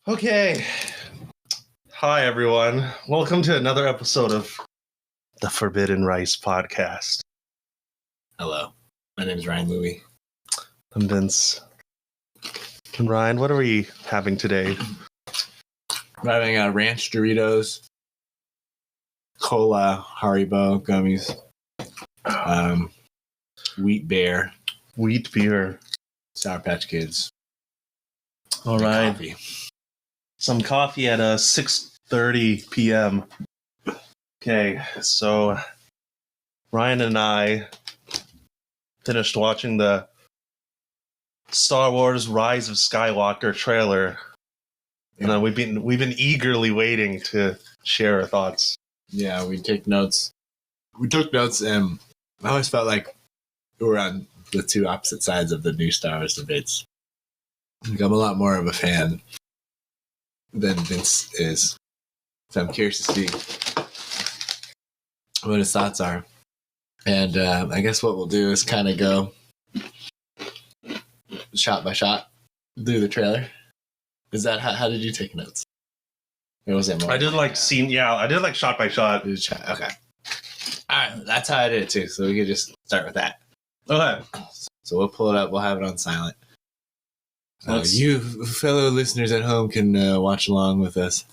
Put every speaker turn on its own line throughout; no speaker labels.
Okay. Hi, everyone. Welcome to another episode of the Forbidden Rice podcast.
Hello. My name is Ryan Louie.
I'm Vince. And Ryan, what are we having today?
We're having ranch Doritos, cola, Haribo gummies, wheat bear,
Wheat beer.
Sour Patch Kids.
All right.
Coffee.
Some coffee at 6:30 p.m. Okay, so Ryan and I finished watching the Star Wars Rise of Skywalker trailer.
Yeah.
And we've been eagerly waiting to share our thoughts.
Yeah, we take notes. We took notes, and I always felt like we were on the two opposite sides of the new Star Wars debates. Like, I'm a lot more of a fan than Vince is. So I'm curious to see what his thoughts are. And I guess what we'll do is kind of go shot by shot through the trailer. Is that how did you take notes? Or was it more?
I did like scene, yeah. I did like shot by shot.
Okay. All right, that's how I did it too. So we could just start with that.
Okay.
So we'll pull it up. We'll have it on silent. You fellow listeners at home can watch along with us.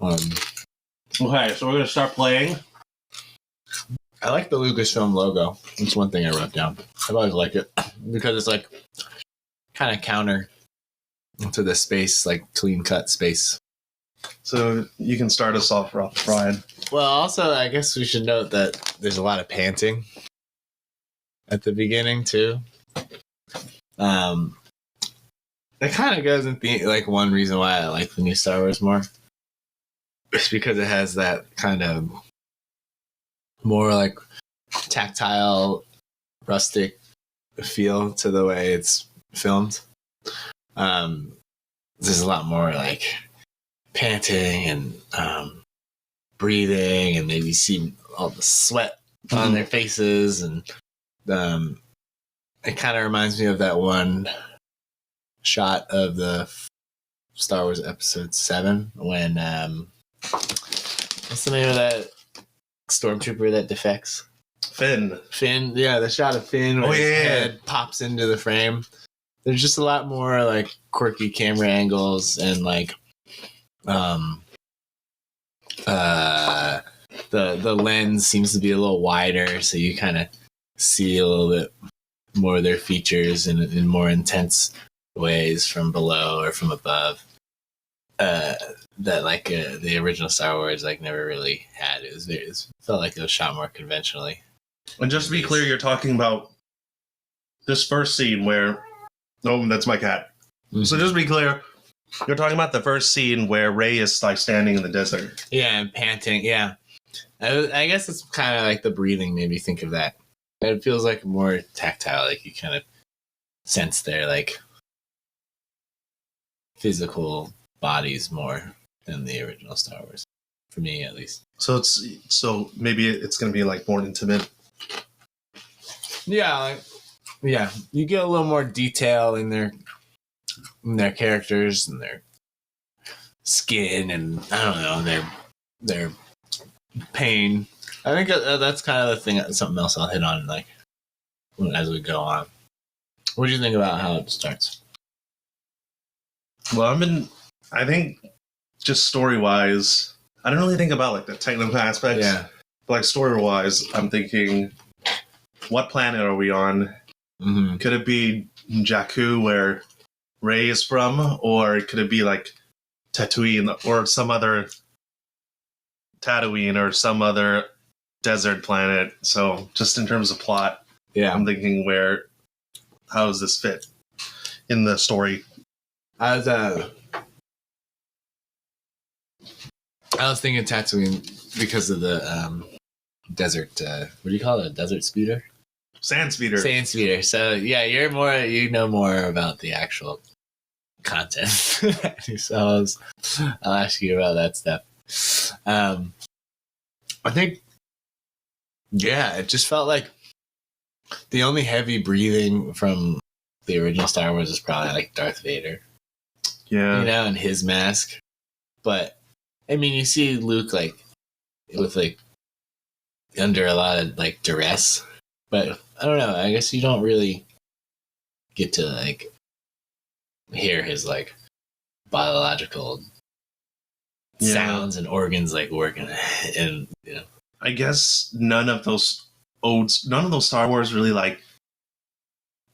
Okay, so we're gonna start playing.
I like the Lucasfilm logo. That's one thing I wrote down. I've always liked it because it's like kind of counter to the space, like clean cut space.
So you can start us off, Ryan.
Well, also, I guess we should note that there's a lot of panting at the beginning too. It kind of goes into like one reason why I like the new Star Wars more. It's because it has that kind of more like tactile, rustic feel to the way it's filmed. There's a lot more like panting and breathing, and maybe see all the sweat on their faces, and it kind of reminds me of that one shot of the Star Wars Episode 7 when what's the name of that stormtrooper that defects?
Finn,
yeah, the shot of Finn where his head pops into the frame. There's just a lot more like quirky camera angles, and like the lens seems to be a little wider, so you kind of see a little bit more of their features in more intense ways from below or from above. That like the original Star Wars like never really had. It felt like it was shot more conventionally.
and just to be clear, you're talking about this first scene where... Oh, that's my cat. Mm-hmm. So just to be clear, you're talking about the first scene where Rey is like standing in the desert.
Yeah, and panting. Yeah, I guess it's kind of like the breathing made me think of that. It feels like more tactile, like you kind of sense their like physical bodies more than the original Star Wars, for me at least.
So maybe it's going to be like more intimate.
Yeah, yeah. You get a little more detail in their characters and their skin, and I don't know their pain. I think that's kind of the thing. Something else I'll hit on like as we go on. What do you think about how it starts?
Well, I think just story-wise, I don't really think about like the technical aspects.
Yeah.
But like story-wise, I'm thinking, what planet are we on?
Mm-hmm.
Could it be Jakku, where Rey is from, or could it be like Tatooine or some other desert planet? So just in terms of plot,
yeah,
I'm thinking how does this fit in the story?
I was thinking Tatooine because of the desert. What do you call it? A desert speeder?
Sand speeder.
So yeah, you know more about the actual content. So I'll ask you about that stuff. I think, yeah, it just felt like the only heavy breathing from the original Star Wars is probably like Darth Vader.
Yeah.
You know, and his mask. But I mean, you see Luke like with like under a lot of like duress. But I don't know. I guess you don't really get to like hear his like biological sounds and organs like working, and you know.
I guess none of those Star Wars really like.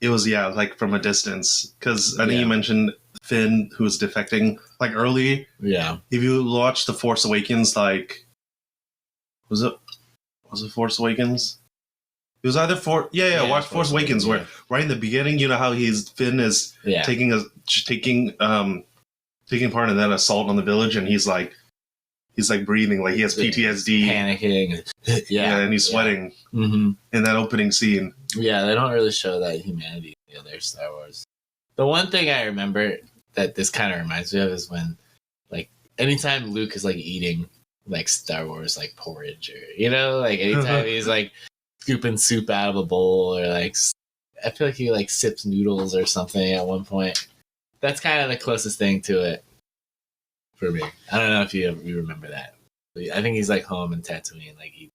It was like from a distance, because I think you mentioned Finn, who was defecting like early.
Yeah.
If you watch The Force Awakens, like was it Force Awakens? It was either watch Force Awakens, where right in the beginning, you know how Finn is taking part in that assault on the village, and he's like breathing, like he has PTSD,
panicking,
and he's sweating
in
that opening scene.
Yeah, they don't really show that humanity in the other Star Wars. The one thing I remember that this kind of reminds me of is when, like, anytime Luke is like eating like Star Wars like porridge, or you know, like anytime he's like scooping soup out of a bowl, or like I feel like he like sips noodles or something at one point. That's kind of the closest thing to it for me. I don't know if you remember that. I think he's like home in Tatooine, like he.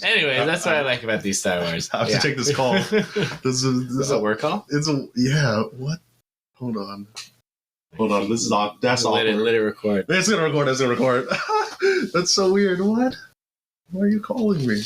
Anyway, that's what I like about these Star Wars.
I have to take this call. This is
a work call?
What? Hold on. This is off. That's
awkward. Let it record.
It's gonna record. That's so weird. What? Why are you calling me?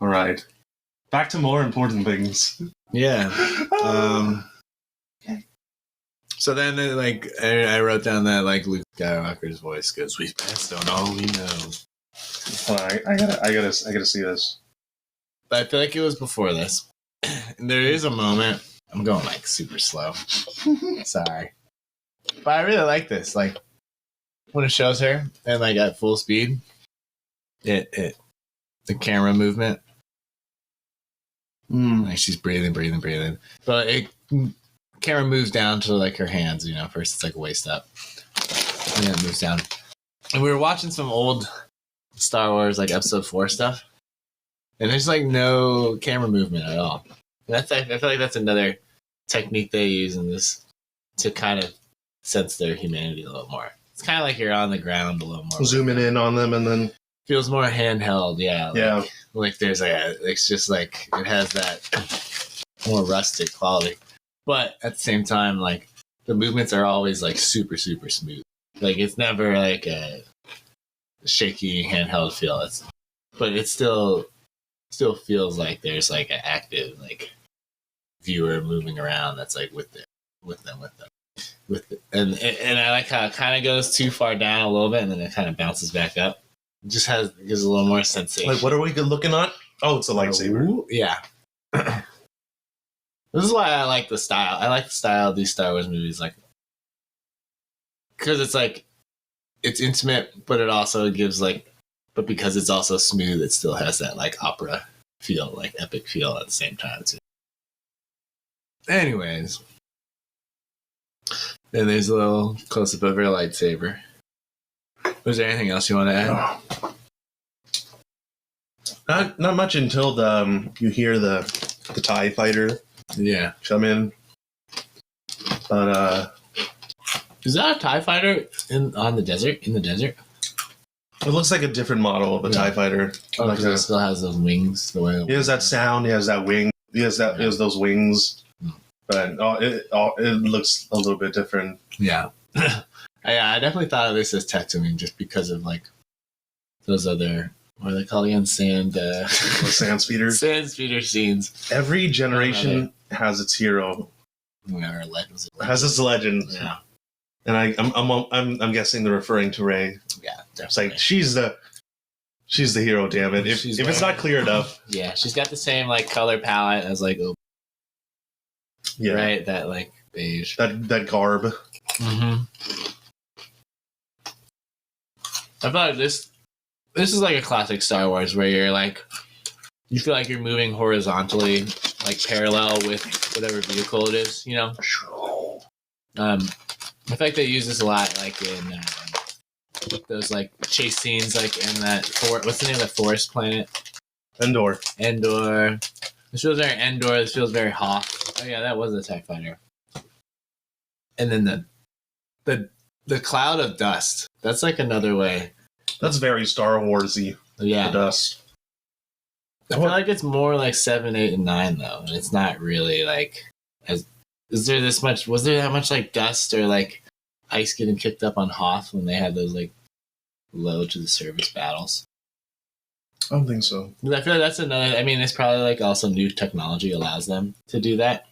All right. Back to more important things.
Yeah. So then, like, I wrote down that like Luke Skywalker's voice goes, "We've passed on all we know."
I gotta see this.
But I feel like it was before this. And there is a moment. I'm going like super slow. Sorry, but I really like this. Like when it shows her and like at full speed, the camera movement. Like she's breathing. But camera moves down to like her hands, you know, first it's like waist up. And then it moves down. And we were watching some old Star Wars like episode 4 stuff. And there's like no camera movement at all. And I feel like that's another technique they use in this to kind of sense their humanity a little more. It's kind of like you're on the ground a little more.
Zooming in on them and then
feels more handheld, like there's it's just like it has that more rustic quality, but at the same time, like the movements are always like super smooth. Like it's never like a shaky handheld feel. But it still feels like there's like an active like viewer moving around that's like with them. And I like how it kind of goes too far down a little bit and then it kind of bounces back up. It just gives a little more sensation.
Like, what are we looking at? Oh, it's a lightsaber.
Yeah. This is why I like the style. I like the style of these Star Wars movies, like, because it's like, it's intimate, but it also gives like, but because it's also smooth, it still has that like opera feel, like epic feel at the same time too. Anyways, then there's a little close up of her lightsaber. Was there anything else you want to
add? Not much until you hear the TIE fighter come in. But
is that a TIE fighter in the desert?
It looks like a different model of a TIE fighter.
Oh, because it still has those wings. The way
he has that sound. He has that wing. He has those wings. But it looks a little bit different.
Yeah. I definitely thought of this as Tatooine just because of like those other, what are they called again? Sand
speeders.
Sand speeder scenes.
Every generation has its hero.
Or
has its legend.
Yeah.
And I'm guessing they're referring to Rey.
Yeah, definitely.
It's like she's the hero. Damn it! If it's not clear enough.
Yeah, she's got the same like color palette as like right, that like beige.
That garb.
Mm-hmm. I thought this this is like a classic Star Wars where you're like, you feel like you're moving horizontally, like parallel with whatever vehicle it is, you know? I feel like they use this a lot, like in those like chase scenes, like in that what's the name of that forest planet?
Endor.
This feels very Endor. This feels very Hoth. Oh yeah, that was a TIE fighter. And then the cloud of dust. That's like another way.
That's very Star Warsy.
Yeah,
the dust.
I feel like it's more like 7, 8, and 9 though, and it's not really like as. Was there that much like dust or like ice getting kicked up on Hoth when they had those like low to the surface battles?
I don't think so.
I feel like that's another. I mean, it's probably like also new technology allows them to do that,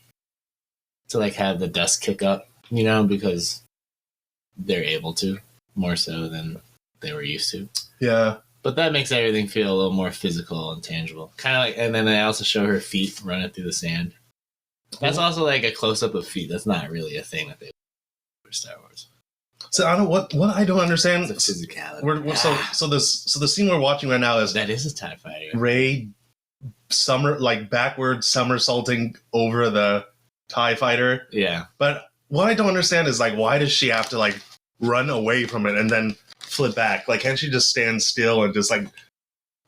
to like have the dust kick up, you know, because they're able to more so than they were used to.
Yeah,
but that makes everything feel a little more physical and tangible. Kind of like, and then they also show her feet running through the sand. That's also like a close up of feet. That's not really a thing that they do for Star Wars.
So I don't what I don't understand.
It's the physicality.
So the scene we're watching right now is
that is a TIE fighter.
Rey backward somersaulting over the TIE fighter.
Yeah.
But what I don't understand is like why does she have to like run away from it and then flip back? Like can't she just stand still and just like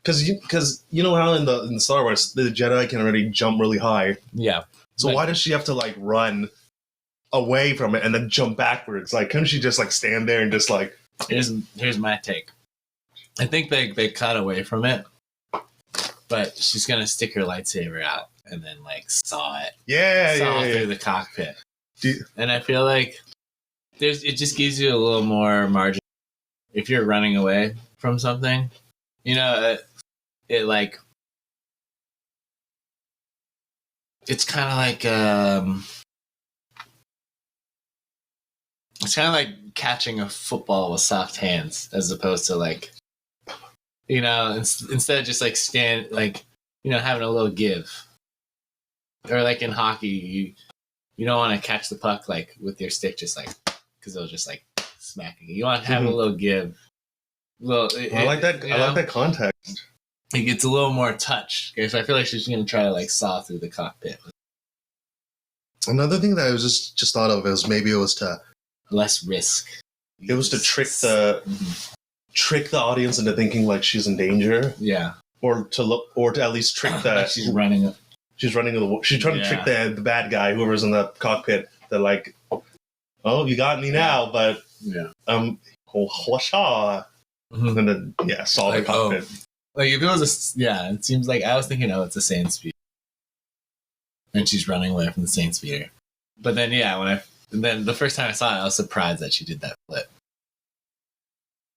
because you know how in the Star Wars the Jedi can already jump really high.
Yeah.
So why does she have to like run away from it and then jump backwards? Like, couldn't she just like stand there and just like?
Here's my take. I think they cut away from it, but she's gonna stick her lightsaber out and then like saw through the cockpit. And I feel like it just gives you a little more margin if you're running away from something. You know, it like. It's kind of like catching a football with soft hands, as opposed to like, you know, instead of just like having a little give, or like in hockey, you don't want to catch the puck like with your stick, just like because it'll just like smack you. You want to have a little give.
I like that. I like that context.
It gets a little more touch. Okay, so I feel like she's gonna try to like saw through the cockpit.
Another thing that I was just thought of is maybe it was to
less risk.
It was to trick the audience into thinking like she's in danger.
Yeah.
Or to at least trick
like she's running.
She's trying to trick the bad guy, whoever's in the cockpit. That like, oh, you got me now, but whasha, and then saw the cockpit.
Like if it was it seems like I was thinking, it's a sand speeder, and she's running away from the sand speeder. But then then the first time I saw it, I was surprised that she did that flip.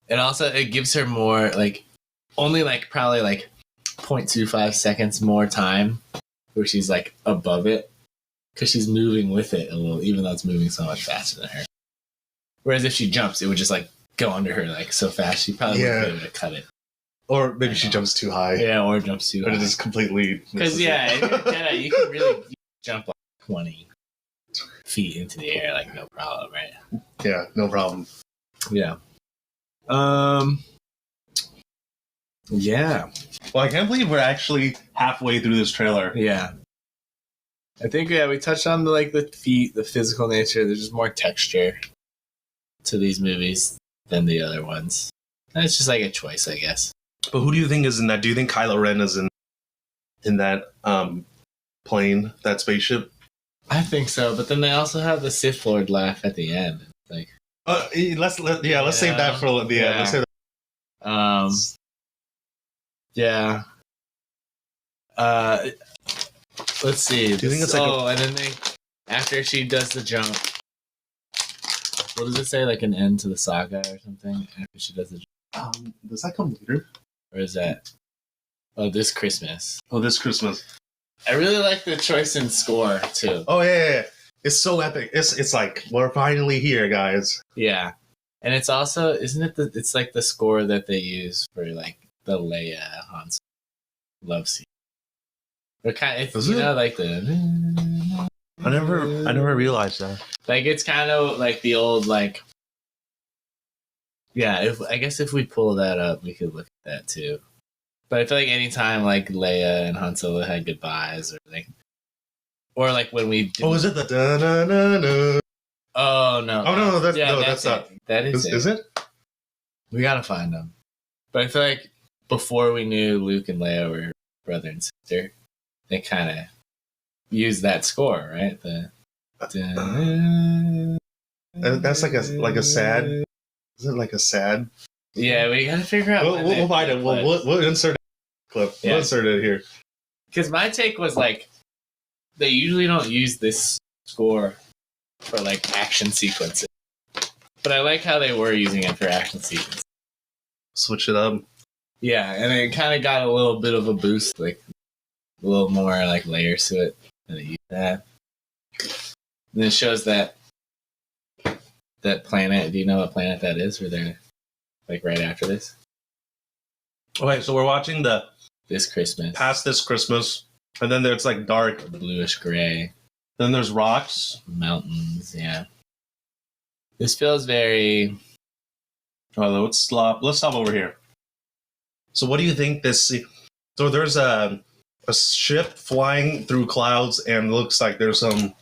And also, it gives her more like only like probably like 0.25 seconds more time where she's like above it because she's moving with it a little, even though it's moving so much faster than her. Whereas if she jumps, it would just like go under her like so fast she probably wouldn't be able to cut it.
Or maybe she jumps too high.
Yeah, or jumps too high.
But it just completely...
Because, if you're a Jedi, you can really jump like 20 feet into the air, like, no problem, right?
Yeah, no problem.
Yeah. Yeah.
Well, I can't believe we're actually halfway through this trailer.
Yeah. I think, we touched on the feet, the physical nature. There's just more texture to these movies than the other ones. And it's just like a choice, I guess.
But who do you think is in that? Do you think Kylo Ren is in that plane, that spaceship?
I think so, but then they also have the Sith Lord laugh at the end. Like,
let's save that for the end. Let's save that.
Yeah. Let's see.
Do you think it's
and then after she does the jump, what does it say? Like an end to the saga or something? After she does the jump.
Does that come later?
Or is that? Oh, this Christmas.
Oh, this Christmas.
I really like the choice in score too.
Oh yeah. It's so epic. It's like we're finally here, guys.
Yeah, and it's also it's like the score that they use for like the Leia Han Solo love scene. Or kind of, like the.
I never realized that.
Like it's kind of like the old like. Yeah, I guess if we pull that up, we could look at that too. But I feel like anytime like Leia and Han Solo had goodbyes, or like when we
Oh, is it the da na na na?
Oh no!
Oh no, that's not.
That is
it?
We gotta find them. But I feel like before we knew Luke and Leia were brother and sister, they kind of used that score, right?
That's like a sad. Is it like a sad?
Yeah, we gotta figure out.
We'll find it. We'll insert a clip. Yeah. We'll insert it here.
Because my take was like, they usually don't use this score for like action sequences, but I like how they were using it for action sequences.
Switch it up.
Yeah, and it kind of got a little bit of a boost, like a little more like layers to it than it used to have. And it shows that planet. Do you know what planet that is? Where they're like right after this.
Okay, so we're watching
this Christmas.
Past this Christmas, and then there's like dark
bluish gray.
Then there's rocks,
mountains. Yeah, this feels very.
Oh, let's stop over here. So, what do you think this? So, there's a ship flying through clouds, and it looks like there's some.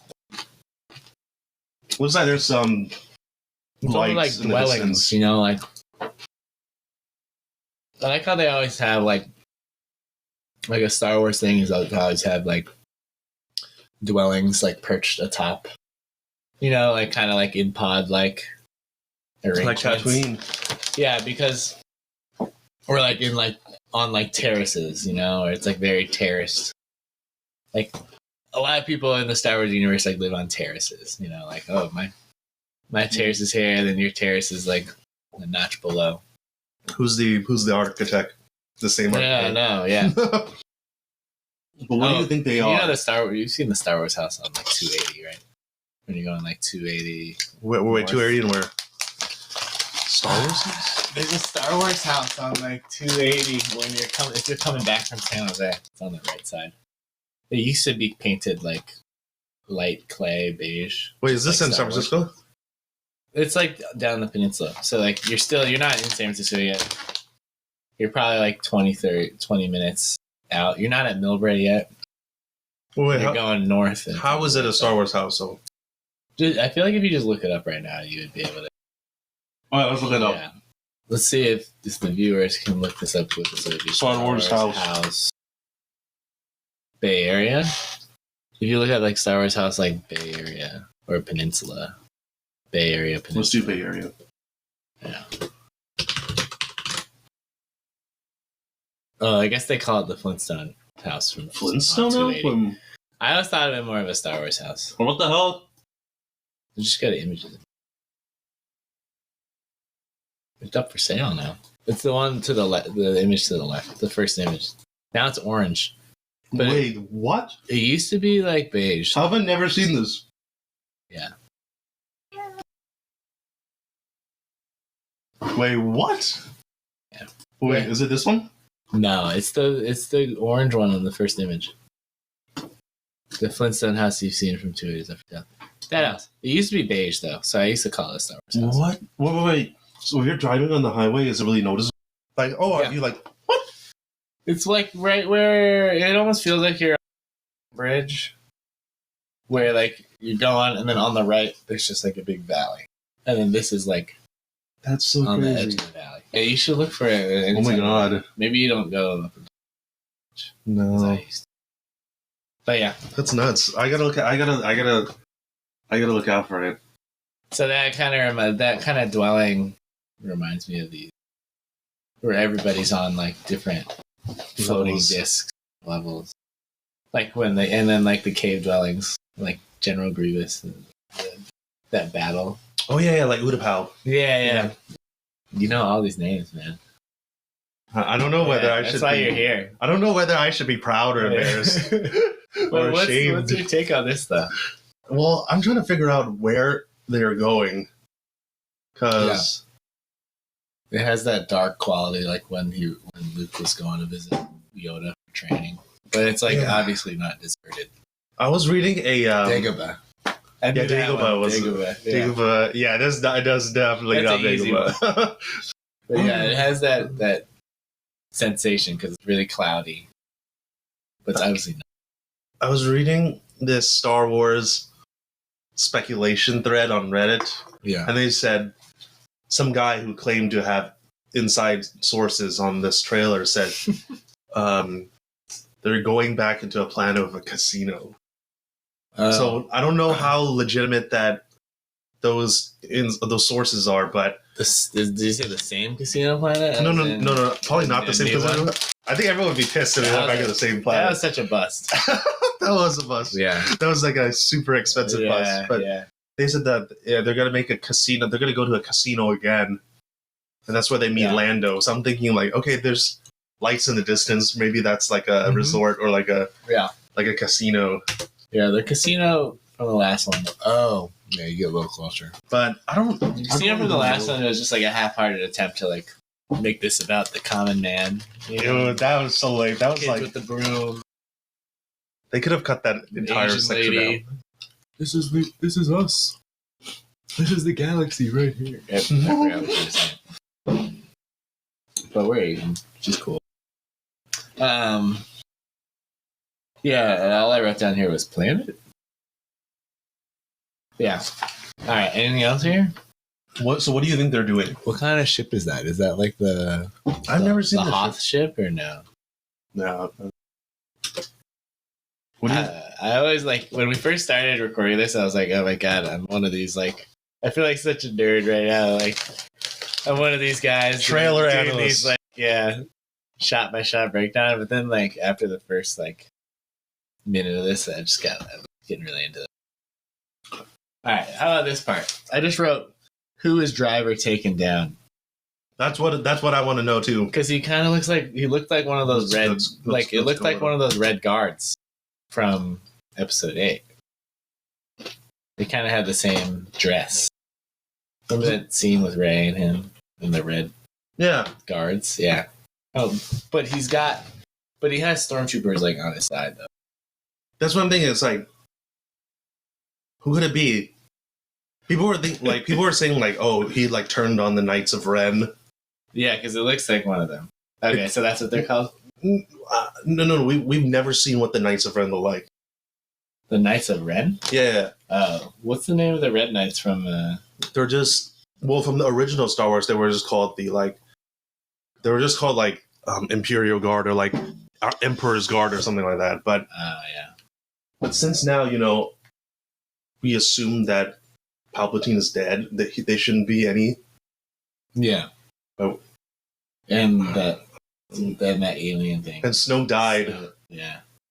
Looks like there's some lights
like
in
dwellings,
the distance.
You know, like I like how they always have like a Star Wars thing is they always have like dwellings like perched atop, you know, like kind of like in pod like arrangements.
Like Tatooine.
Yeah, because or like in like on like terraces, you know, or it's like very terraced. Like a lot of people in the Star Wars universe like live on terraces, you know, like oh my terrace is here, then your terrace is like a notch below. Who's
the architect? The same architect?
No, yeah.
But what do you think they are?
You know you've seen the Star Wars house on like 280, right? When you're going like 280.
Wait, 280 and where? Star Wars house?
There's a Star Wars house on like 280 if you're coming back from San Jose. It's on the right side. It used to be painted like light clay beige.
Wait, is this
like
in San Francisco?
It's like down the peninsula. So like you're not in San Francisco yet. You're probably like 20 minutes out. You're not at Millbrae yet.
Wait,
you're going north.
How is it a Star Wars house? So
I feel like if you just look it up right now, you would be able to.
All right, let's look it up.
Yeah. Let's see if the viewers can look this up with us.
Star Wars house.
Bay Area. If you look at like Star Wars house, like Bay Area or Peninsula. Bay Area, Peninsula.
Let's do Bay Area.
Yeah. Oh, I guess they call it the Flintstone house from
Flintstone album.
I always thought of it more of a Star Wars house.
What the hell?
Just go to images. It's up for sale now. It's the one to the left, the image to the left, the first image. Now it's orange.
But wait, what?
It used to be like beige.
How have I never seen this?
Yeah.
Wait, what?
Yeah.
Wait, is it this one?
No, it's the orange one on the first image. The Flintstone house you've seen from 2 days after death. That house. It used to be beige though, so I used to call it a Star Wars house.
What? Wait. So if you're driving on the highway, is it really noticeable? Like, are you like, what?
It's like right where it almost feels like you're on a bridge where like you're going and then on the right there's just like a big valley. And then this is like
that's so
on
crazy.
The edge of the valley. Yeah, you should look for it.
Oh my god.
Maybe you don't go.
No.
But yeah.
That's nuts. I gotta look out for it.
So that kind of dwelling reminds me of these where everybody's on like different floating discs levels. Like and then like the cave dwellings, like General Grievous and that battle.
Oh yeah, like Utapau.
Yeah. You know all these names, man.
I don't know whether I should.
That's why you're here.
I don't know whether I should be proud or embarrassed or ashamed.
What's your take on this stuff?
Well, I'm trying to figure out where they're going, because
it has that dark quality, like when Luke was going to visit Yoda for training. But it's like obviously not deserted.
I was reading a
Dagobah. I knew that
Dagobah
one.
was
Dagobah, yeah.
Dagobah. Yeah, it does definitely
That's
not
an easy
Dagobah.
But yeah, it has that sensation because it's really cloudy. But it's obviously not.
I was reading this Star Wars speculation thread on Reddit,
Yeah.
and they said some guy who claimed to have inside sources on this trailer said they're going back into a plan of a casino. So I don't know how legitimate that those sources are, but
did you say the same casino planet?
No, probably not the same
new
casino.
one?
I think everyone would be pissed if they went back to the same
That
planet.
was such a bust.
That was a bust.
Yeah.
That was like a super expensive bust. But they said that they're gonna make a casino. They're gonna go to a casino again, and that's where they meet Lando. So I'm thinking like, okay, there's lights in the distance. Maybe that's like a resort or like a casino.
Yeah, the casino from the last one. Oh, yeah, you get a little closer.
But I don't.
The casino from the last one was just like a half-hearted attempt to like make this about the common man.
Dude, that was so late. That was
kids
like
with the broom.
They could have cut that entire
Asian
section
lady.
out.
This is us. This is the galaxy right here. I forgot what she was saying. But we're Asian, which is cool. Yeah, all I wrote down here was planet. Yeah. All right. Anything else here?
So what do you think they're doing?
What kind of ship is that? Is that like the?
I've never seen
the
the
Hoth ship or no?
No. What do you?
I always like when we first started recording this. I was like, oh my god, I'm one of these like. I feel like such a nerd right now. Like I'm one of these guys
Trailer
doing
analysts.
these like shot by shot breakdown. But then like after the first like minute of this, I was getting really into it. All right, how about this part? I just wrote, "Who is driver taken down?"
That's what I want to know too.
Because he kind of looked like one of those red, it looked like one of those red guards from episode 8. They kind of had the same dress. Remember that scene with Rey and him and the red guards? Yeah. Oh, but he has stormtroopers like on his side though.
That's what I'm thinking. It's like, who could it be? People were saying like, oh, he like turned on the Knights of Ren.
Yeah, because it looks like one of them. Okay, so that's what they're called?
No. We've never seen what the Knights of Ren look like.
The Knights of Ren?
Yeah.
Oh, what's the name of the Red Knights from?
They're just from the original Star Wars. They were just called Imperial Guard or like Emperor's Guard or something like that. But But since now we assume that Palpatine is dead, that they shouldn't be any.
Yeah.
Oh.
And that alien thing.
And Snoke died.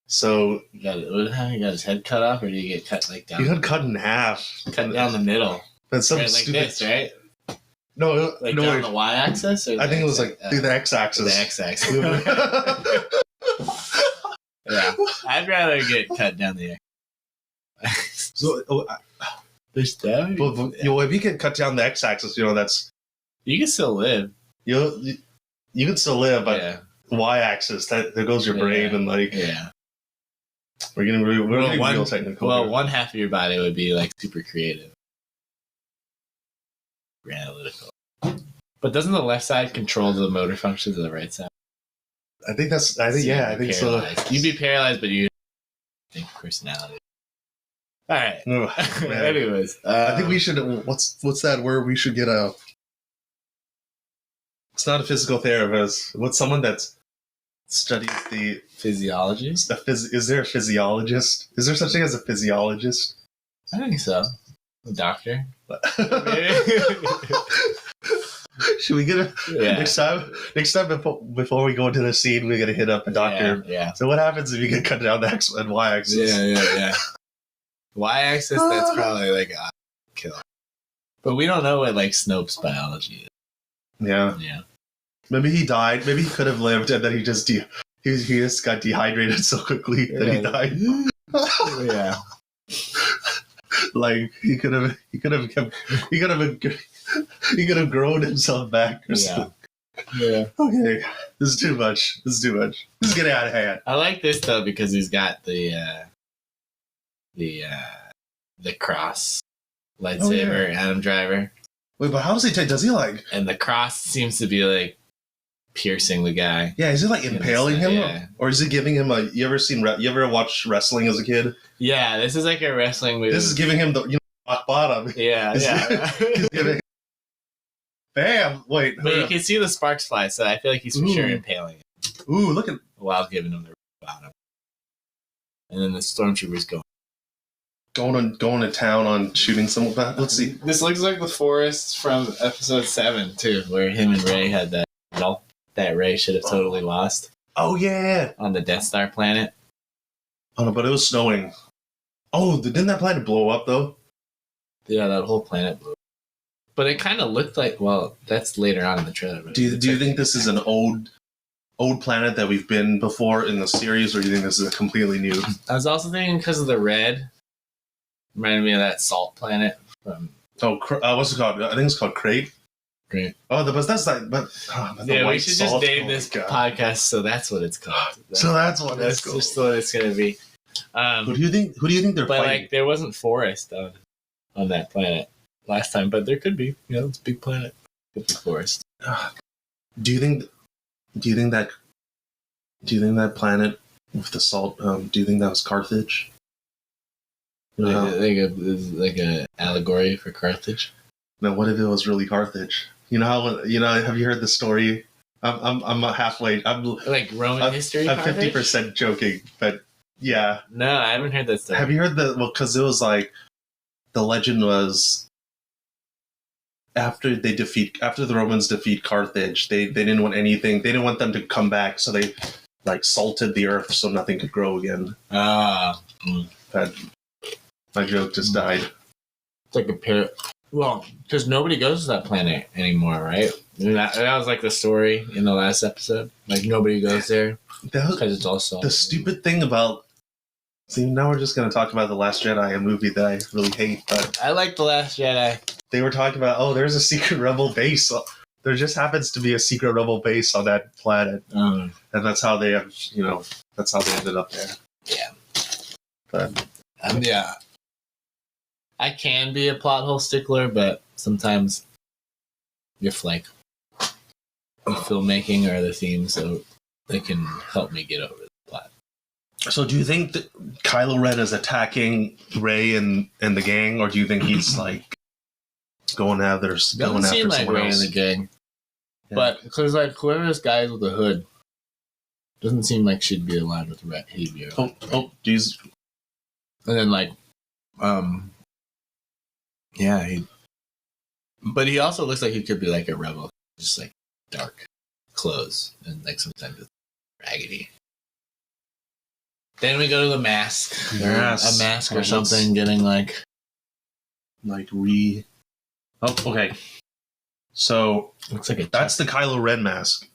So
he got his head cut off, or did he get cut like down?
He got cut in half.
Cut down the middle.
That's some
like
stupid.
This, right?
No,
down the y-axis. Or
I think it was like through the x-axis.
The x-axis. Yeah, I'd rather get cut down the x-axis.
So
there's that.
If you get cut down the x-axis, that's
you can still live.
You can still live, but y-axis, there goes your brain and like we're getting real technical.
Well, one half of your body would be like super creative, analytical. But doesn't the left side control the motor functions of the right side?
I think so.
You'd be paralyzed, but you think personality. All right. Anyways,
I think we should. What's that word? We should get a. It's not a physical therapist. What's someone that studies the
physiology?
Is there a physiologist? Is there such thing as a physiologist?
I think so. A doctor.
Should we get a next time? Before we go into the scene, we gotta hit up a doctor.
Yeah.
So what happens if you get cut down the X and Y axis?
Yeah. Y axis. That's probably like a kill. But we don't know what like Snoke's biology is.
Yeah. Maybe he died. Maybe he could have lived, and then he just got dehydrated so quickly that he died.
Yeah.
Like he could have grown himself back or something.
Yeah.
Okay. This is too much. This is getting out of hand.
I like this though because he's got the the cross lightsaber, Adam Driver.
Wait, but how does he take? Does he like?
And the cross seems to be like piercing the guy.
Yeah, is he like impaling him,
yeah.
or is he giving him a? You ever watched wrestling as a kid?
Yeah, this is like a wrestling movie.
This is giving him the rock bottom.
Yeah, yeah.
He's giving. Bam! Wait,
but you can see the sparks fly, so I feel like he's for sure impaling it.
Ooh, look at
while giving him the bottom. And then the stormtroopers
going to town on shooting someone. Let's see.
This looks like the forest from episode 7 too, where him and Rey had that battle that Rey should have totally lost.
Oh yeah,
on the Death Star planet.
Oh no, but it was snowing. Oh, didn't that planet blow up though?
Yeah, that whole planet blew up. But it kind of looked like, well, that's later on in the trailer.
Do you think this is an old planet that we've been before in the series, or do you think this is a completely new?
I was also thinking because of the red. Reminded me of that salt planet from.
What's it called? I think it's called Crate.
Great.
Oh, but that's like,
yeah, we should just name this podcast so that's what it's called.
That's what it's called.
That's just what it's gonna be.
Who do you think they're
but
fighting?
Like, there wasn't forest on that planet last time, but there could be. You know, it's a big planet. Could be forest.
Do you think that planet with the salt? Do you think that was Carthage?
Like a allegory for Carthage.
Now, what if it was really Carthage? You know how? Have you heard the story? I'm halfway. I'm
like Roman history.
I'm 50% joking, but yeah.
No, I haven't heard that story.
Have you heard because it was like the legend was after the Romans defeat Carthage, they didn't want anything. They didn't want them to come back, so they like salted the earth so nothing could grow again. That my joke just died.
It's like a pair. Well, because nobody goes to that planet anymore, right? That was like the story in the last episode. Like nobody goes there because it's all salt.
The stupid thing about. See, now we're just going to talk about The Last Jedi, a movie that I really hate. But
I like The Last Jedi.
They were talking about, there's a secret rebel base. There just happens to be a secret rebel base on that planet, and that's how they have, that's how they ended up there.
Yeah,
but
yeah. I can be a plot hole stickler, but sometimes if like the filmmaking or the themes, so they can help me get over the plot.
So do you think that Kylo Ren is attacking Rey and the gang, or do you think he's like going after someone else?
Doesn't seem like Rey and the gang. Yeah. But because like whoever this guy is with the hood doesn't seem like she'd be aligned with Rey. He'd be
geez.
And then like yeah, but he also looks like he could be like a rebel, just like dark clothes and like sometimes it's raggedy. Then we go to the mask.
Yes.
A mask or something getting like
Oh, okay. So
looks like
that's the Kylo Ren mask.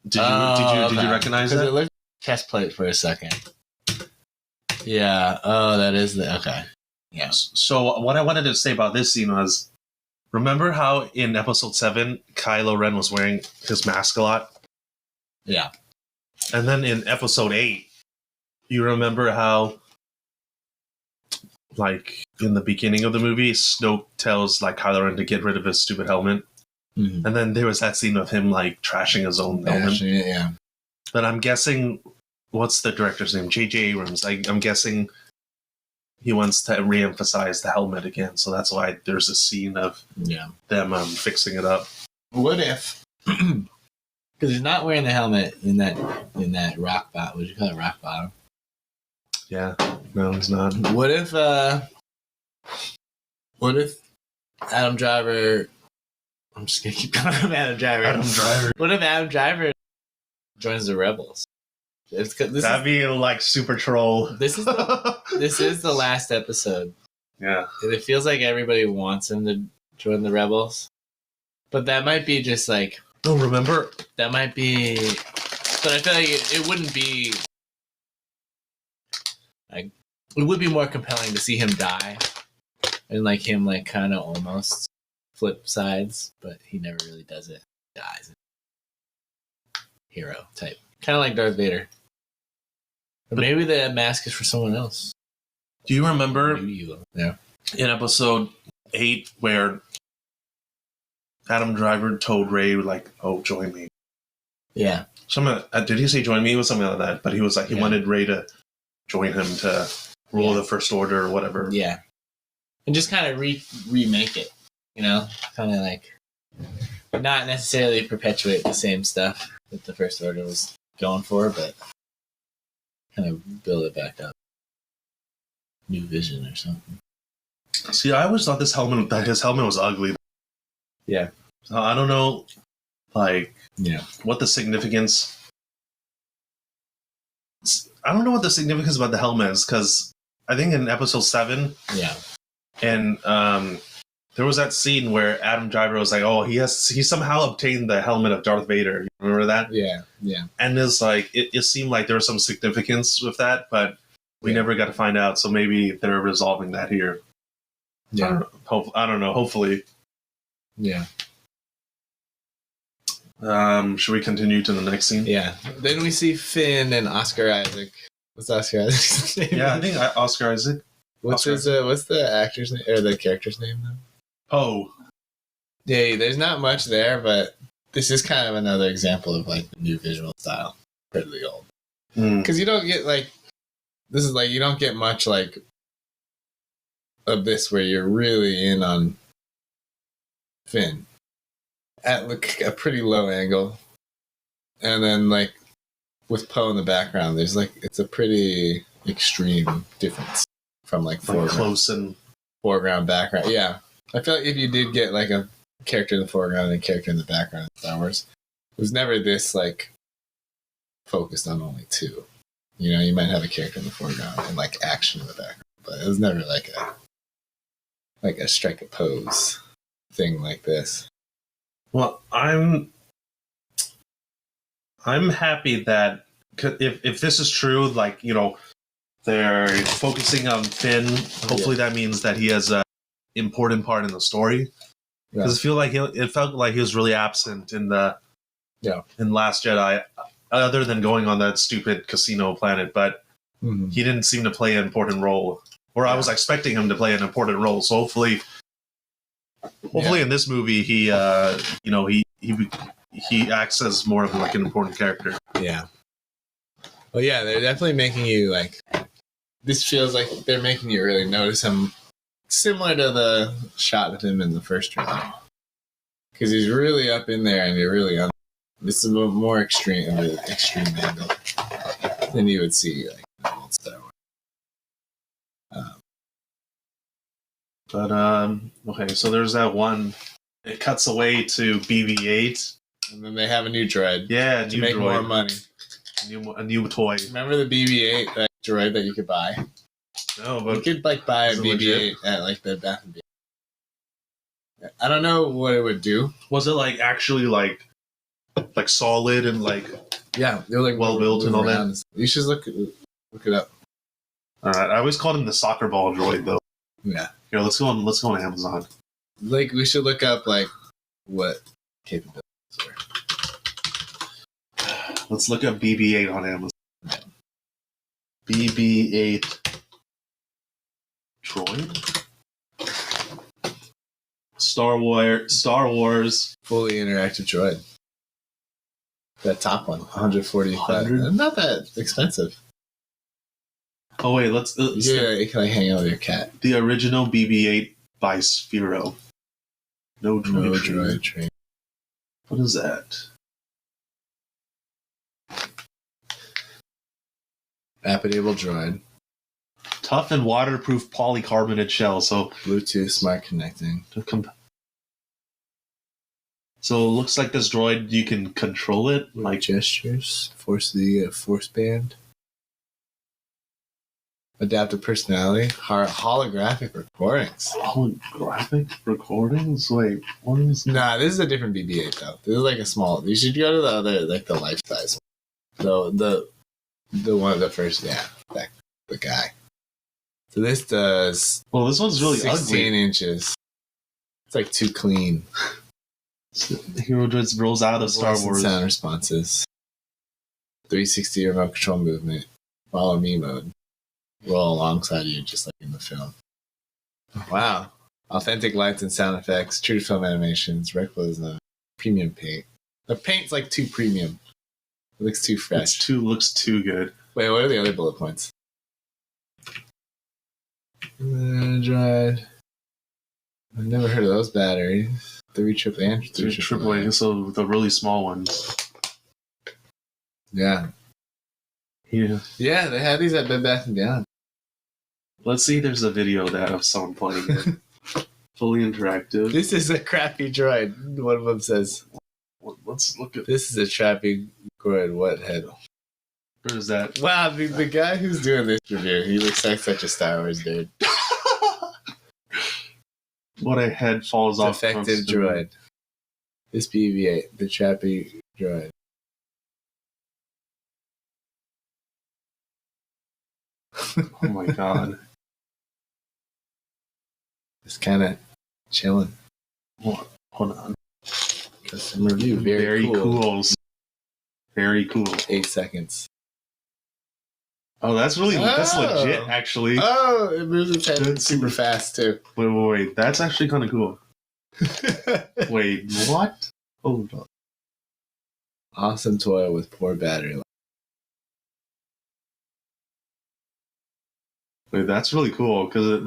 Did you recognize that?
It looked chest plate for a second. Yeah. Oh, that is the okay. Yeah.
So what I wanted to say about this scene was, remember how in episode 7 Kylo Ren was wearing his mask a lot?
Yeah.
And then in episode 8, you remember how, like, in the beginning of the movie, Snoke tells, like, Kylo Ren to get rid of his stupid helmet. Mm-hmm. And then there was that scene of him, like, trashing his own helmet.
Yeah.
But I'm guessing, what's the director's name? J.J. Abrams. I'm guessing he wants to re-emphasize the helmet again. So that's why there's a scene of them fixing it up.
What if... Because he's not wearing the helmet in that rock bottom. What do you call it? Rock bottom?
Yeah. No, he's not.
What if Adam Driver... I'm just going to keep calling him Adam Driver. What if Adam Driver joins the Rebels?
That'd be like super troll.
This is the last episode.
Yeah.
And it feels like everybody wants him to join the Rebels. But that might be just like...
Oh, remember?
That might be... But I feel like it wouldn't be... Like, it would be more compelling to see him die. And like him like kind of almost flip sides. But he never really does it. He dies. Hero type. Kind of like Darth Vader. But maybe the mask is for someone else.
Do you remember?
Yeah.
in episode 8 where Adam Driver told Ray, like, "Oh, join me."
Yeah.
Did he say join me? It was something like that. But he was like, he wanted Ray to join him to rule the First Order or whatever.
Yeah. And just kind of remake it, you know? Kind of like, not necessarily perpetuate the same stuff that the First Order was going for, but kind of build it back up. New vision or something.
See, I always thought his helmet was ugly.
Yeah.
So I don't know, like, what the significance... I don't know what the significance about the helmet is, because I think in episode 7...
Yeah.
And there was that scene where Adam Driver was like, "Oh, he somehow obtained the helmet of Darth Vader." You remember that?
Yeah, yeah.
And it's like it seemed like there was some significance with that, but we never got to find out. So maybe they're resolving that here.
Yeah.
I don't know. Hopefully.
Yeah.
Should we continue to the next scene?
Yeah. Then we see Finn and Oscar Isaac. What's Oscar Isaac's name?
Yeah, I think Oscar Isaac.
What's the actor's name or the character's name though?
Poe.
Yeah, there's not much there, but this is kind of another example of like the new visual style for the old. Because you don't get you don't get much like of this where you're really in on Finn at like a pretty low angle, and then like with Poe in the background, there's like it's a pretty extreme difference. From like
close and
foreground background. Yeah. I feel like if you did get like a character in the foreground and a character in the background in Star Wars, it was never this like focused on only two. You know, you might have a character in the foreground and like action in the background, but it was never like a strike a pose thing like this.
Well, I'm happy that if this is true, like, you know, they're focusing on Finn. Hopefully that means that he has an important part in the story. Because it felt like he was really absent in Last Jedi, other than going on that stupid casino planet. But he didn't seem to play an important role, or I was expecting him to play an important role. So hopefully in this movie he acts as more of like an important character.
Yeah. Well, yeah, they're definitely making you like. This feels like they're making you really notice him, similar to the shot of him in the first trailer. Because he's really up in there, and you're really on. This is a more extreme angle than you would see like in the old Star Wars.
Okay, so there's that one. It cuts away to BB-8,
and then they have a new droid.
Yeah,
to make more money.
A new toy.
Remember the BB-8 that droid that you could buy?
No, but
you could like buy a BB-8 at like Bed Bath & Beyond. I don't know what it would do.
Was it like actually like solid and like
they're like
well built and all that?
You should look it up.
All right, I always called him the soccer ball droid though.
Yeah.
Here, let's go on Amazon.
Like we should look up like what capabilities were.
Let's look up BB-8 on Amazon. BB-8 droid. Star Wars
fully interactive droid. That top one, 145. Not that expensive.
Oh wait, let's
you can like hang out with your cat.
The original BB-8 by Sphero. No droid train. What is that?
App-enabled droid.
Tough and waterproof polycarbonate shell. So
Bluetooth smart connecting.
So it looks like this droid, you can control it
like gestures. Force band. Adaptive personality. Holographic recordings.
Holographic recordings? Wait, what is that?
Nah, this is a different BB-8 though. This is like a small. You should go to the other, like the life size. The one of the first, the guy. So this does.
Well, this one's really
16
ugly.
inches. It's like too clean.
The Hero Droids rolls out of Star Wars.
Sound responses. 360 remote control movement. Follow me mode. Roll alongside you, just like in the film. Wow. Authentic lights and sound effects, true to film animations, Reckless, premium paint. The paint's like too premium. It looks too fresh.
Looks too good.
Wait, what are the other bullet points? Dried. I've never heard of those batteries. 3 AAA.
3 AAA, so the really small ones.
Yeah. Yeah, they had these at Bed Bath & Beyond.
Let's see, there's a video of someone playing it. Fully interactive.
This is a crappy droid, one of them says.
Let's look at
this. Is a crappy droid, what head?
Where is that?
Wow, the guy who's doing this review, he looks like such a Star Wars dude.
What a head falls off.
Defective droid. This BB-8, the crappy droid.
Oh my god.
It's kind of chilling.
Hold on.
Custom review. Very cool.
Very cool.
8 seconds.
Oh, that's legit, actually.
Oh, it moves its head super fast, too.
Wait. That's actually kind of cool. Wait, what? Hold on.
Awesome toy with poor battery life.
Wait, that's really cool, because it,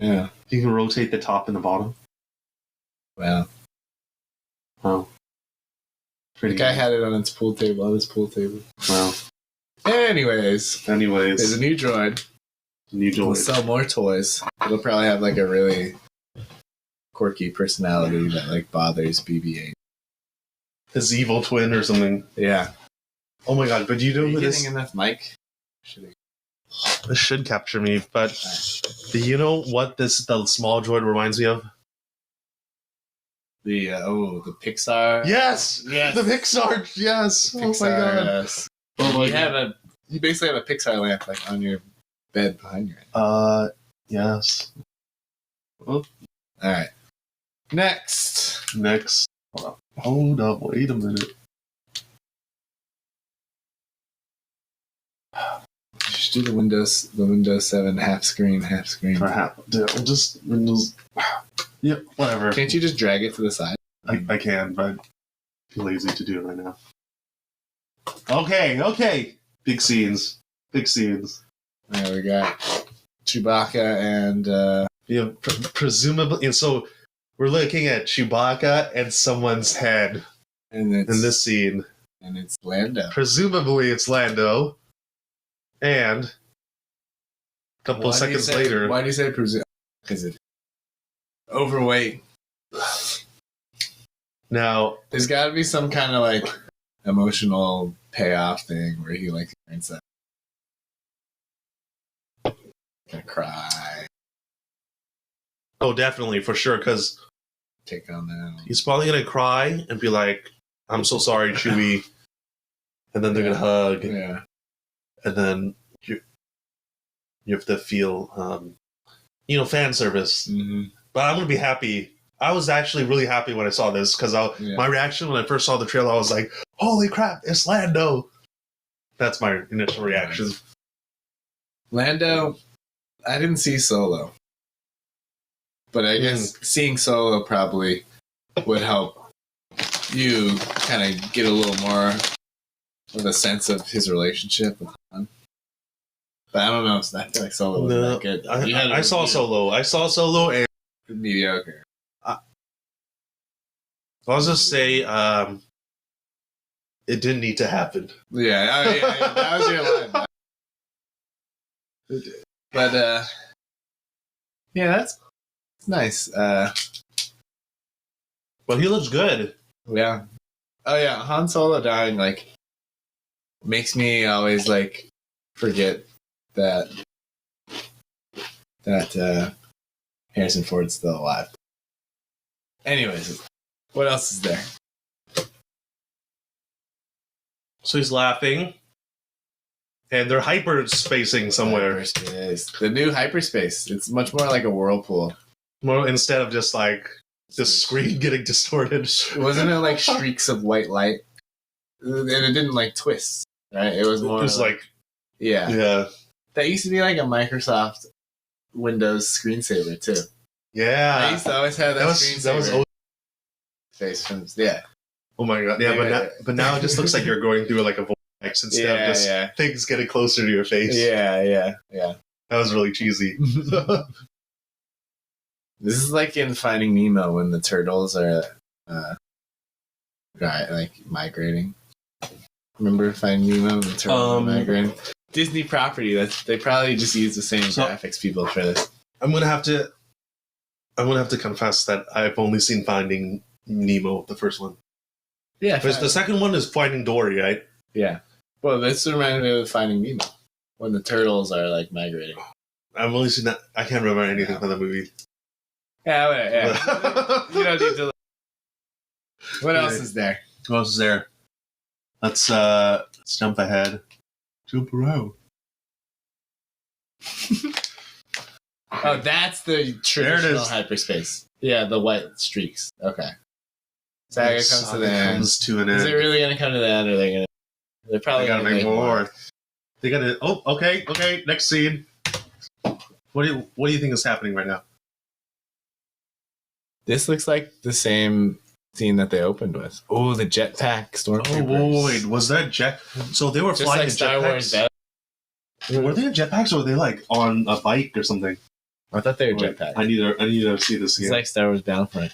yeah,
you can rotate the top and the bottom.
Wow.
Oh.
The guy had it on his pool table.
Wow.
Anyways.
There's
a new droid. We'll sell more toys. It'll probably have a really quirky personality that bothers BB-8.
His evil twin or something.
Yeah.
Oh my god, but you know who this...
enough mic?
This should capture me, but do you know what the small droid reminds me of?
The Pixar.
Yes, the Pixar. Yes.
The Pixar,
oh my god.
Yes. You basically have a Pixar lamp on your bed behind your head.
Yes.
Well, all right. Next.
Hold up. Wait a minute.
Just do the Windows 7 half screen.
Just Windows. Yep, whatever.
Can't you just drag it to the side?
I can, but I'm too lazy to do it right now. Okay. Big scenes.
There we got Chewbacca and...
presumably... And so we're looking at Chewbacca and someone's head in this scene.
And it's Lando.
Presumably it's Lando. And a couple of seconds later...
Why do you say presume? Because it's overweight.
Now...
There's got to be some kind of, emotional payoff thing where he, learns that. Gonna cry.
Oh, definitely, for sure, because...
Take on that.
He's probably going to cry and be like, I'm so sorry, Chewie. And then they're going to hug.
Yeah.
And then you have to feel, fan service.
Mm-hmm.
But I'm going to be happy. I was actually really happy when I saw this because my reaction when I first saw the trailer, I was like, holy crap, it's Lando. That's my initial reaction.
Lando, I didn't see Solo. But I guess seeing Solo probably would help you kind of get a little more of a sense of his relationship with Han. But I don't know. I feel like Solo wasn't that good.
I saw Solo and...
Mediocre.
I'll just say it didn't need to happen.
Yeah, that was your line. But, that's nice.
But he looks good.
Yeah. Oh, yeah, Han Solo dying, makes me always, forget that Harrison Ford's still alive. Anyways, what else is there?
So he's laughing, and they're hyperspacing somewhere.
Hyperspace. The new hyperspace. It's much more like a whirlpool.
Well, instead of just the screen getting distorted.
Wasn't it streaks of white light? And it didn't twist, right? It was more.
It was
yeah.
Yeah.
That used to be a Microsoft Windows screensaver too. I
Yeah.
used to always have that screensaver.
That was
face from
oh my god. Yeah, but now it just looks like you're going through like a vortex instead of just things getting closer to your face.
Yeah.
That was really cheesy.
This is like in Finding Nemo when the turtles are like migrating. Remember Finding Nemo when the turtles are migrating? Disney property. They probably just use the same graphics people for this.
I'm gonna have to confess that I've only seen Finding Nemo, the first one.
Yeah,
because the second one is Finding Dory, right?
Yeah. Well, this reminds me of Finding Nemo when the turtles are like migrating.
I've only seen that. I can't remember anything from the movie.
Yeah. You don't need to. What else is there?
What else is there? Let's jump ahead. Jump around.
Oh, that's the traditional hyperspace. Yeah, the white streaks. Okay. Saga comes to the end. Is it really going to come to the end, or they're probably going to make more?
They got to. Oh, okay. Next scene. What do you think is happening right now?
This looks like the same scene that they opened with. Oh, the jetpack stormtroopers.
Oh, wait, was that jet? So they were
just
flying
like Star Wars.
Were they in jetpacks, or were they like on a bike or something?
I thought they were jetpacks.
I need to see this again.
It's like Star Wars Battlefront.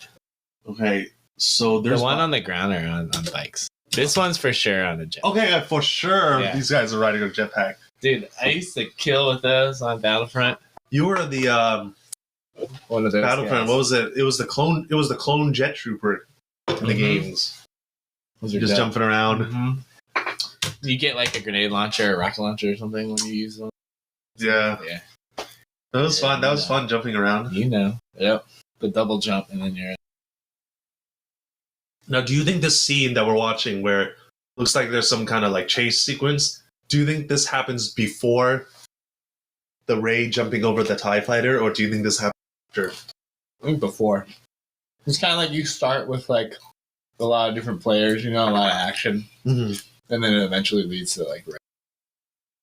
Okay, so there's
the one on the ground are on bikes. This one's for sure on a jetpack.
Okay, for sure. Yeah. These guys are riding a jetpack.
Dude, I used to kill with those on Battlefront.
You were the
one of those
Battlefront.
Guys.
What was it? It was the clone. It was the clone jet trooper in the games. Just jumping around.
Mm-hmm. You get like a grenade launcher or a rocket launcher or something when you use them.
Yeah. That was fun. That was fun jumping around.
Yep. The double jump and then you're.
Now, do you think this scene that we're watching, where it looks like there's some kind of like chase sequence, do you think this happens before the Rey jumping over the TIE fighter, or do you think this happens after?
I think before. It's kind of like you start with like a lot of different players, a lot of action, and then it eventually leads to like Rey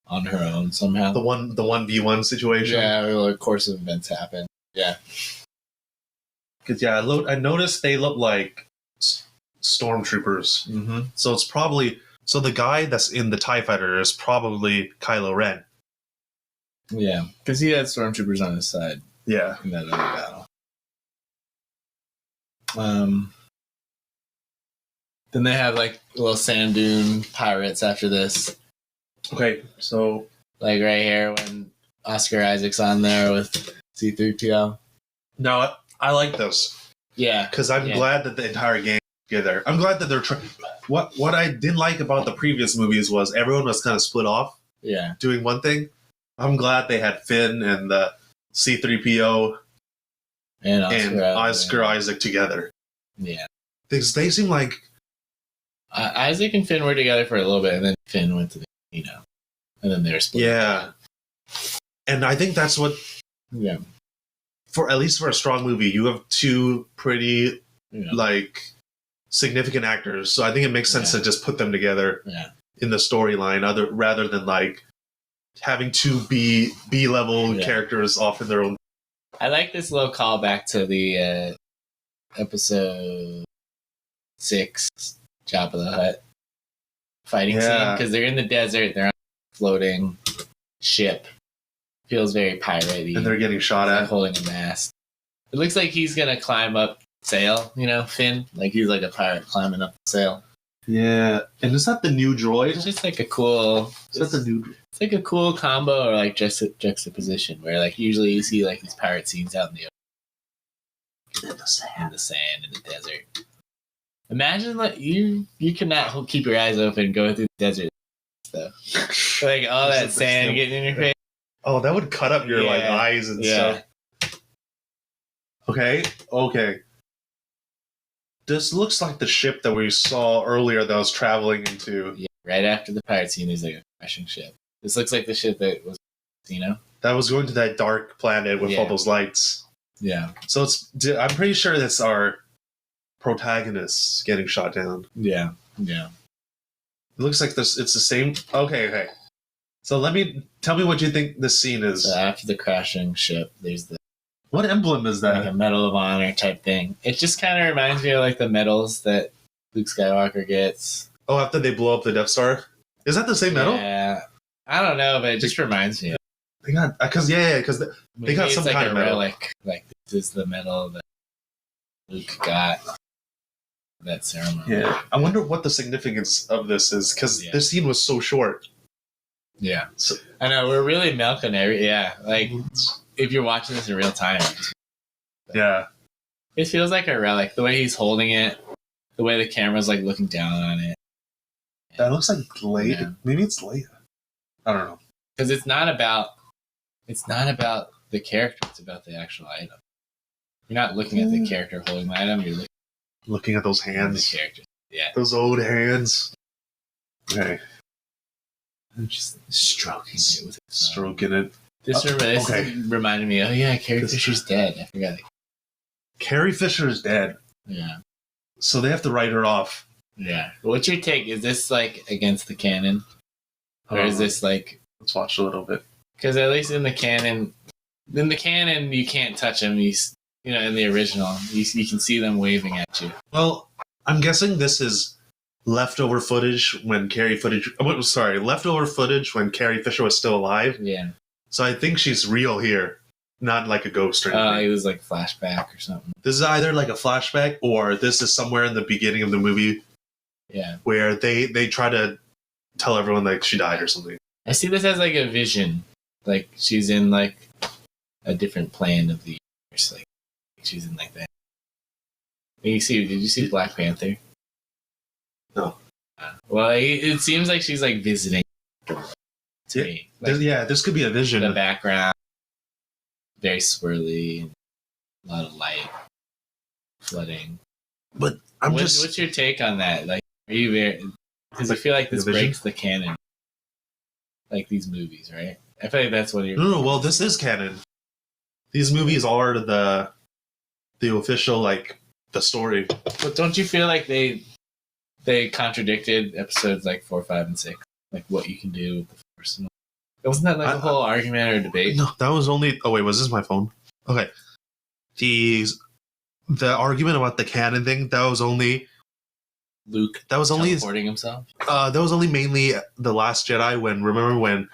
on her own somehow.
The 1v1 situation.
Yeah, a course of events happen. Yeah.
Because I noticed they look like stormtroopers.
Mm-hmm.
So it's probably the guy that's in the TIE fighter is probably Kylo Ren.
Yeah, because he had stormtroopers on his side.
Yeah,
in that other battle. Then they have like little sand dune pirates after this.
Okay, so
like right here when Oscar Isaac's on there with C-3PO.
No, I like those.
Yeah,
because I'm glad that the entire game is together. I'm glad that they're what I didn't like about the previous movies was everyone was kind of split off.
Yeah,
doing one thing. I'm glad they had Finn and the C-3PO and Oscar Isaac together.
Yeah,
because they seem like
Isaac and Finn were together for a little bit, and then Finn went to the and then they were split.
Yeah, and I think that's what.
Yeah.
For at least for a strong movie, you have two pretty like significant actors, so I think it makes sense to just put them together in the storyline, rather than like having two B level characters off in their own.
I like this little callback to the episode 6 Jabba the Hutt fighting scene, because they're in the desert, they're on a floating ship. Feels very pirate-y.
And they're getting shot at.
Holding a mast. It looks like he's going to climb up sail, Finn. Like he's like a pirate climbing up the sail.
Yeah. And is that the new droid?
It's just like a cool... It's like a cool combo or like juxtaposition where like usually you see like these pirate scenes out in the ocean. In the sand, in the desert. Imagine like you cannot keep your eyes open going through the desert stuff. Like all that sand getting in your face.
Oh, that would cut up your like eyes and stuff. Okay. This looks like the ship that we saw earlier that was traveling into.
Yeah, right after the pirate scene, there's like a crashing ship. This looks like the ship that was, that
was going to that dark planet with all those lights.
Yeah.
So I'm pretty sure that's our protagonist getting shot down.
Yeah.
It looks like this. It's the same. Okay. So tell me what you think this scene is.
So after the crashing ship, there's the
What emblem is that?
like a Medal of Honor type thing. It just kind of reminds me of like the medals that Luke Skywalker gets.
Oh, after they blow up the Death Star? Is that the same medal?
Yeah. I don't know, but it just reminds me of
They got, because they got some
like
kind
a
of medal.
relic. Like, this is the medal that Luke got that ceremony.
Yeah. I wonder what the significance of this is, because this scene was so short.
Yeah.
So,
I know, we're really milking like, if you're watching this in real time.
Yeah.
It feels like a relic. The way he's holding it, the way the camera's like looking down on it.
That looks like Leia.
Yeah.
Maybe it's Leia. I don't know.
Because it's not about the character, it's about the actual item. You're not looking at the character holding the item, you're
looking at those
at
hands.
the character. Yeah.
Those old hands. Okay.
I'm just stroking it with it.
Stroking it.
This reminded me, oh yeah, Carrie Fisher's dead. I forgot it.
Carrie Fisher is dead.
Yeah.
So they have to write her off.
Yeah. What's your take? Is this like against the canon? Or is this like...
Let's watch a little bit.
Because at least in the canon, you can't touch him. He's, in the original, you can see them waving at you.
Well, I'm guessing this is leftover footage when Carrie Fisher was still alive.
Yeah.
So I think she's real here, not like a ghost or anything.
It was like flashback or something.
This is either like a flashback or this is somewhere in the beginning of the movie.
Yeah.
Where they try to tell everyone like she died or something.
I see this as like a vision. Like she's in like a different plane of the universe. Like she's in like that. Did you see Black Panther?
No.
Well, it seems like she's like visiting to me. Like,
this could be a vision.
The background, very swirly, a lot of light, flooding.
But
what's your take on that? Like, are you very? Because I feel like this breaks the canon. Like these movies, right? I feel like that's what you're...
No, well, this is canon. These movies are the official, like, the story.
But don't you feel like they contradicted episodes like 4, 5, and 6? Like what you can do with the Force? Wasn't that like a whole argument or debate?
No, that was only... Oh, wait, was this my phone? Okay. The argument about the canon thing, that was only...
Luke teleporting himself?
That was only mainly The Last Jedi when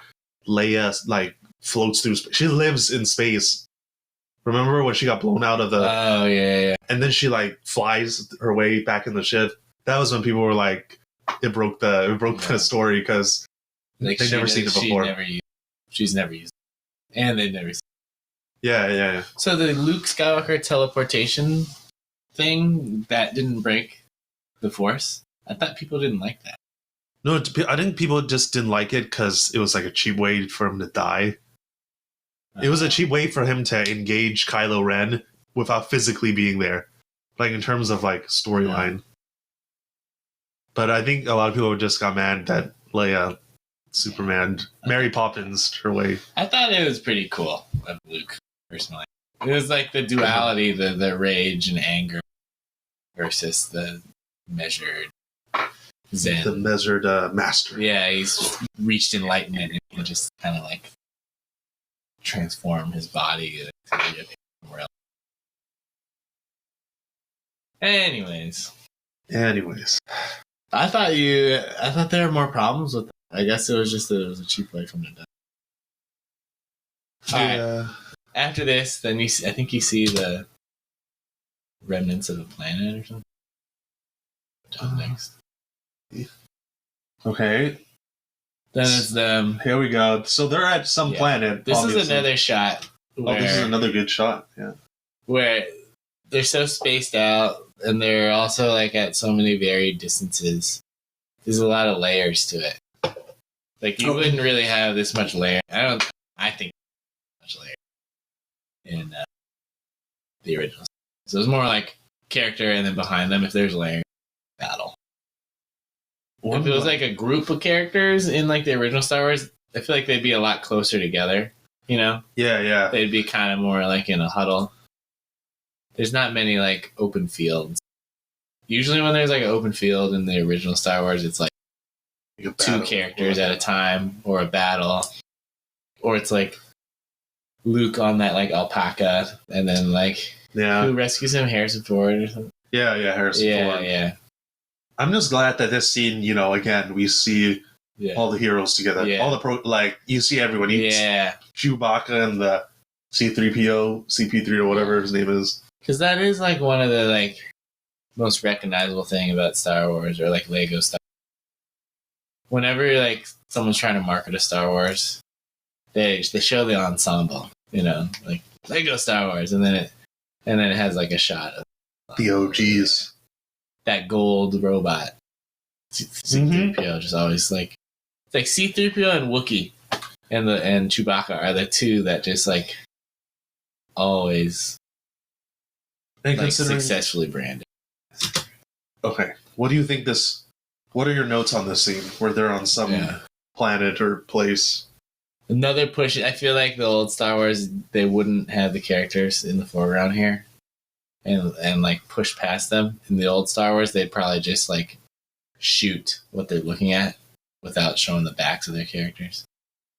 Leia, like, floats through space. She lives in space. Remember when she got blown out of the...
Oh, yeah.
And then she, like, flies her way back in the ship. That was when people were like, it broke the story because
like
they'd never seen it before.
She's never used it. And they'd never seen it.
Yeah.
So the Luke Skywalker teleportation thing, that didn't break the Force? I thought people didn't like that.
No, I think people just didn't like it because it was like a cheap way for him to die. It was a cheap way for him to engage Kylo Ren without physically being there, like in terms of like storyline. But I think a lot of people just got mad that Leia, Superman, Mary Poppins her way.
I thought it was pretty cool of Luke, personally. It was like the duality, the rage and anger versus the measured Zen.
The measured master.
Yeah, he's reached enlightenment and he can just kind of like transform his body to be somewhere else. Anyways. I thought there were more problems with it. I guess it was just that it was a cheap way for him to die. Alright. After this, then I think you see the remnants of a planet or something. Next.
Okay.
Then it's them.
Here we go. So they're at some planet.
This
obviously.
is another shot.
This is another good shot. Yeah.
Where they're so spaced out, and they're also like at so many varied distances. There's a lot of layers to it. Like you wouldn't really have this much layer. I think much layer in the original. So it's more like character, and then behind them, if there's layers, battle. If it was like a group of characters in like the original Star Wars, I feel like they'd be a lot closer together, you know?
Yeah.
They'd be kind of more like in a huddle. There's not many like open fields. Usually when there's like an open field in the original Star Wars, it's like two characters at a time, or a battle, or it's like Luke on that like alpaca, and then like who rescues him? Harrison Ford or something.
Yeah, Harrison Ford.
Yeah.
I'm just glad that this scene, again, we see all the heroes together.
Yeah.
All the you see everyone. Chewbacca and the C-3PO, CP3 or whatever his name is.
Because that is like one of the like most recognizable thing about Star Wars, or like Lego Star Wars. Whenever like someone's trying to market a Star Wars, they show the ensemble, like Lego Star Wars, and then it has like a shot of
the OGs.
That gold robot. C-3PO just always like, it's like C-3PO and Wookiee and Chewbacca are the two that just like always like successfully branded.
Okay. What do you think what are your notes on this scene where they're on some planet or place?
Another push. I feel like the old Star Wars, they wouldn't have the characters in the foreground here. And like push past them. In the old Star Wars, they'd probably just like shoot what they're looking at without showing the backs of their characters.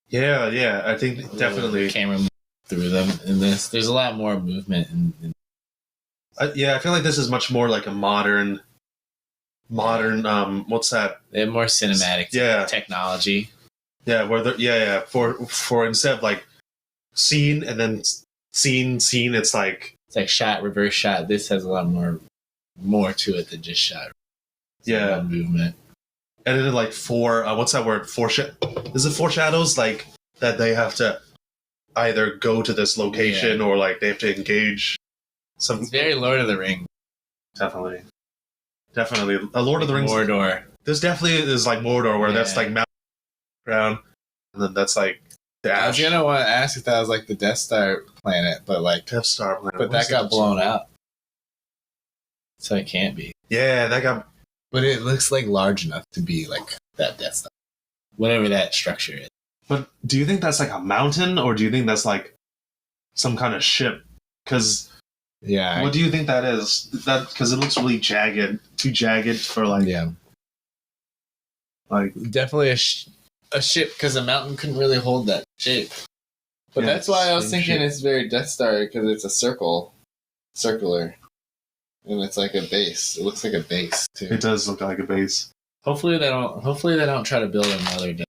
Yeah, I think definitely.
The camera moves through them in this. There's a lot more movement.
I feel like this is much more like a modern. What's that?
They have more cinematic technology.
Yeah, where they're for instead of like scene and then scene, it's like.
It's like shot, reverse shot. This has a lot more to it than just shot. Movement.
And then like what's that word? Is it foreshadows like that they have to either go to this location or like they have to engage some.
It's very Lord of the Rings.
Definitely. A Lord of the Rings.
Mordor.
This definitely is like Mordor, where that's like mountain ground, and then that's like.
I was gonna want to ask if that was like the Death Star planet, but like
Death Star planet,
but that got blown out, so it can't be.
Yeah, that got.
But it looks like large enough to be like that Death Star, whatever that structure is.
But do you think that's like a mountain, or do you think that's like some kind of ship? Because what do you think that is? That because it looks really jagged, too jagged for like like
definitely a ship, because a mountain couldn't really hold that shape. But that's why I was thinking it's very Death Star, because it's a circular, and it's like a base. It looks like a base too.
It does look like a base.
Hopefully they don't try to build another Death.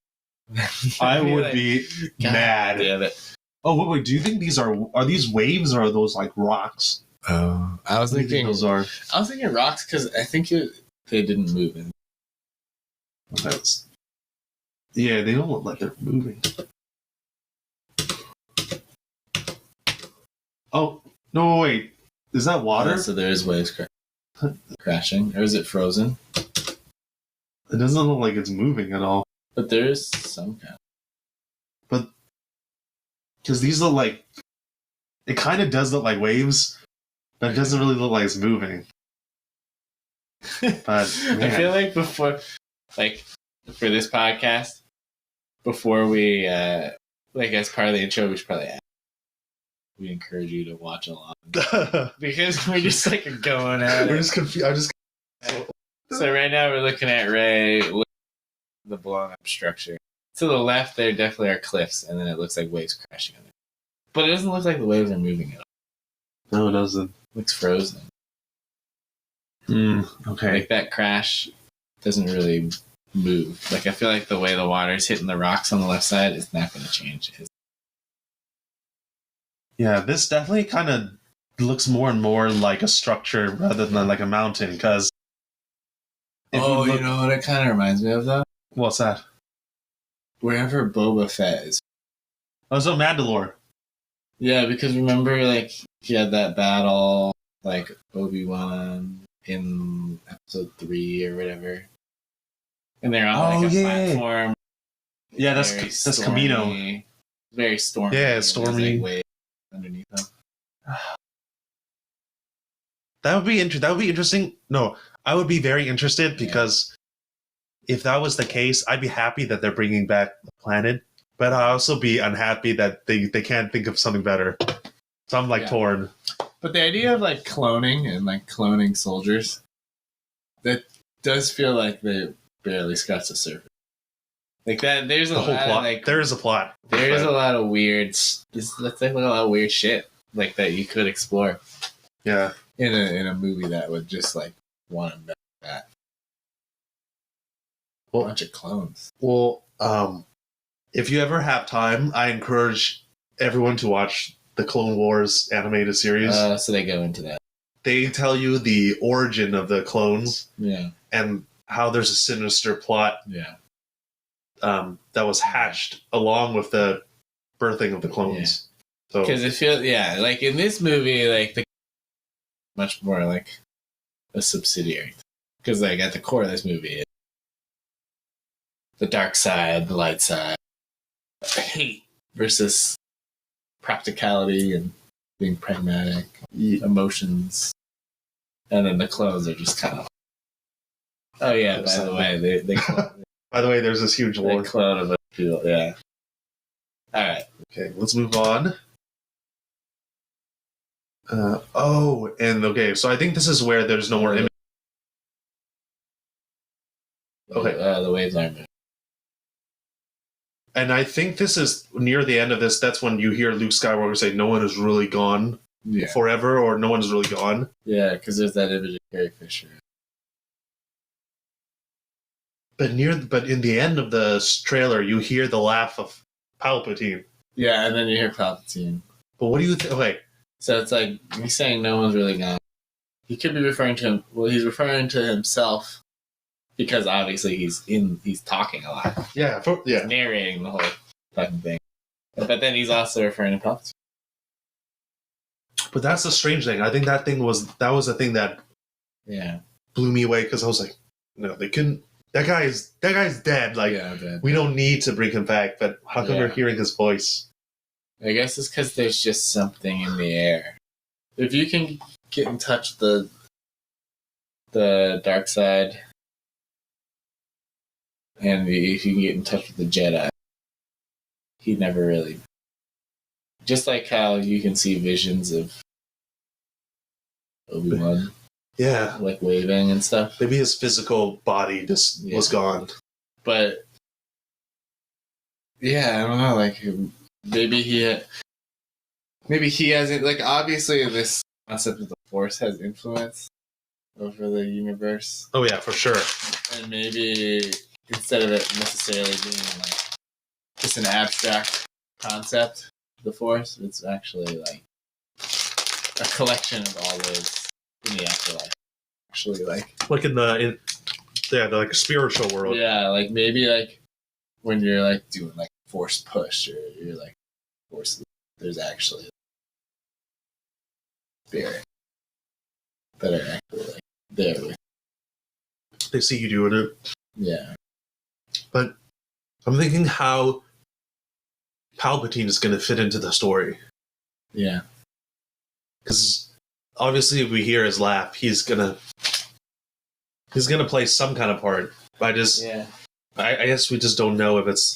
I would be mad.
Damn it.
Oh wait, do you think these are these waves or are those like rocks?
Oh, I was thinking
those are.
I was thinking rocks, because I think they didn't move in.
Yeah, they don't look like they're moving. Oh, no, wait. Is that water?
So there is waves crashing. Or is it frozen?
It doesn't look like it's moving at all.
But there is some kind.
But, because these look like, it kind of does look like waves, but it doesn't really look like it's moving. But, man.
I feel like before, like, for this podcast, before we, like, as part of the intro, we should probably add. We encourage you to watch along. Because we're just, like, going at it.
We're just confused.
So right now we're looking at Rey, the blown up structure. To the left, there definitely are cliffs, and then it looks like waves crashing on it. But it doesn't look like the waves are moving at all.
No, it doesn't.
It looks frozen.
Okay.
Like, that crash doesn't really move. Like, I feel like the way the water's hitting the rocks on the left side is not going to change.
Yeah, this definitely kind of looks more and more like a structure rather than like a mountain, because...
you know what it kind of reminds me of, though?
What's that?
Wherever Boba Fett is.
Oh, so Mandalore.
Yeah, because remember, like, he had that battle, like, Obi-Wan in episode 3 or whatever. And they're on, like, a platform.
Yeah, that's Camino.
Very stormy.
Yeah, stormy.
Like, waves underneath them.
That would be interesting. No, I would be very interested, because if that was the case, I'd be happy that they're bringing back the planet, but I'd also be unhappy that they can't think of something better. So I'm like torn.
But the idea of like cloning and like cloning soldiers, that does feel like they barely scratched the surface. Like that. There's a
The whole
lot
plot.
of like.
There is a plot.
There's a lot of weird. That's like a lot of weird shit like that you could explore.
Yeah.
In a movie that would just like want to know that. A bunch of clones.
Well, if you ever have time, I encourage everyone to watch the Clone Wars animated series.
So they go into that.
They tell you the origin of the clones.
Yeah.
And how there's a sinister plot.
Yeah.
That was hatched along with the birthing of the clones. So
because it feels like in this movie, like the much more like a subsidiary. Because like at the core of this movie, it's the dark side, the light side, hate versus practicality and being pragmatic, emotions, and then the clones are just kind of. Oh yeah! By the way, they
by the way, there's this huge war.
They clone of a people. Yeah. All right.
Okay, let's move on. So I think this is where there's no more image. Okay.
The waves aren't moving.
And I think this is near the end of this. That's when you hear Luke Skywalker say, "No one is really gone forever," or "No one's really gone."
Yeah, because there's that image of Carrie Fisher.
But in the end of the trailer, you hear the laugh of Palpatine.
Yeah, and then you hear Palpatine.
But what do you think? Okay.
So it's like, he's saying no one's really gone. He could be referring to him. Well, he's referring to himself because obviously he's talking a lot.
Yeah,
He's narrating the whole fucking thing. But then he's also referring to Palpatine.
But that's the strange thing. I think that was the thing that blew me away because I was like, no, they couldn't. That guy's dead. Like, we don't need to bring him back. But how come we're hearing his voice?
I guess it's because there's just something in the air. If you can get in touch with the dark side, and if you can get in touch with the Jedi, he never really. Just like how you can see visions of Obi-Wan.
Yeah.
Like waving and stuff.
Maybe his physical body just was gone.
But, I don't know, like, maybe he hasn't, like, obviously this concept of the Force has influence over the universe.
Oh yeah, for sure.
And maybe instead of it necessarily being, like, just an abstract concept, the Force, it's actually, like, a collection of all those in the afterlife. Actually, like
in the like a spiritual world.
Yeah, like maybe like when you're like doing like force push or you're like force, there's actually spirit that are actually like there with.
They see you doing it.
Yeah.
But I'm thinking how Palpatine is going to fit into the story.
Yeah.
Because obviously, if we hear his laugh, he's gonna play some kind of part. I guess we just don't know if it's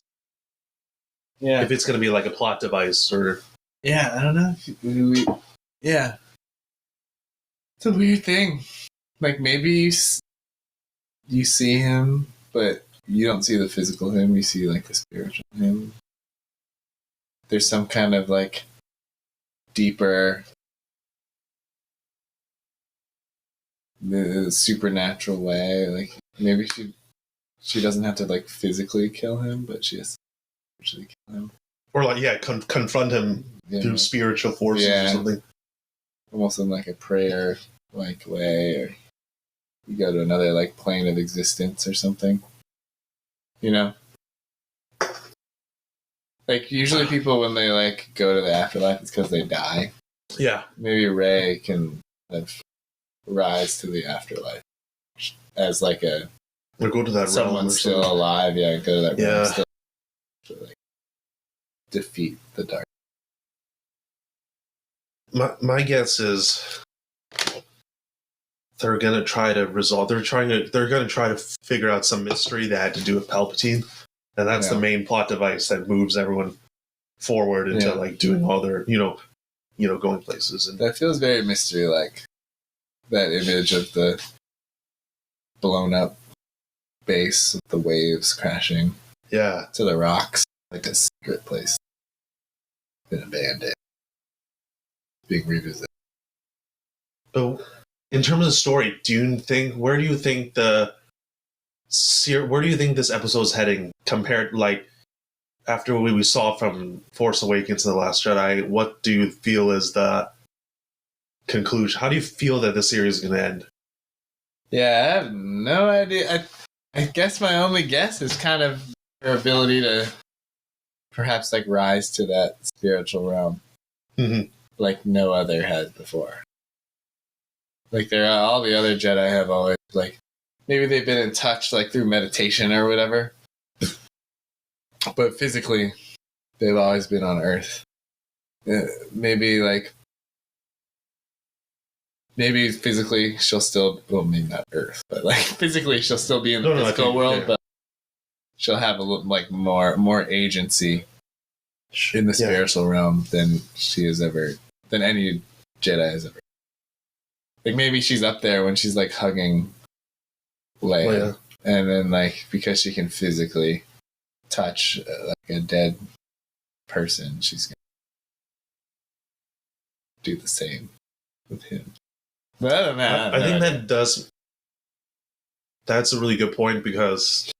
gonna be like a plot device or.
Yeah, I don't know. Yeah, it's a weird thing. Like maybe you see him, but you don't see the physical him. You see like the spiritual him. There's some kind of like deeper. The supernatural way, like maybe she doesn't have to like physically kill him, but she has to actually kill him,
or like confront him through spiritual forces or something,
almost in like a prayer like way, or you go to another like plane of existence or something, you know. Like usually people when they like go to the afterlife, it's because they die.
Yeah,
maybe Rey can rise to the afterlife as like a
or go to that
someone still alive. Yeah, go to that realm still to like defeat the dark.
My guess is they're gonna try to resolve. They're gonna try to figure out some mystery that had to do with Palpatine, and that's the main plot device that moves everyone forward into like doing all their going places. And
that feels very mystery like. That image of the blown up base with the waves crashing.
Yeah.
to the rocks, like a secret place. Been abandoned. Being revisited.
But in terms of story, where do you think this episode's heading compared, like, after what we saw from Force Awakens to The Last Jedi? What do you feel is the conclusion? How do you feel that the series is going to end?
Yeah, I have no idea. I guess my only guess is kind of her ability to perhaps like rise to that spiritual realm, like no other has before. Like all the other Jedi have always like maybe they've been in touch like through meditation or whatever, but physically they've always been on Earth. Maybe physically she'll still, well, maybe not Earth, but like physically she'll still be in the physical world, but she'll have a little like more agency in the spiritual realm than any Jedi has ever. Like maybe she's up there when she's like hugging Leia, and then like because she can physically touch like a dead person, she's gonna do the same with him. But other than that,
I think that's a really good point, because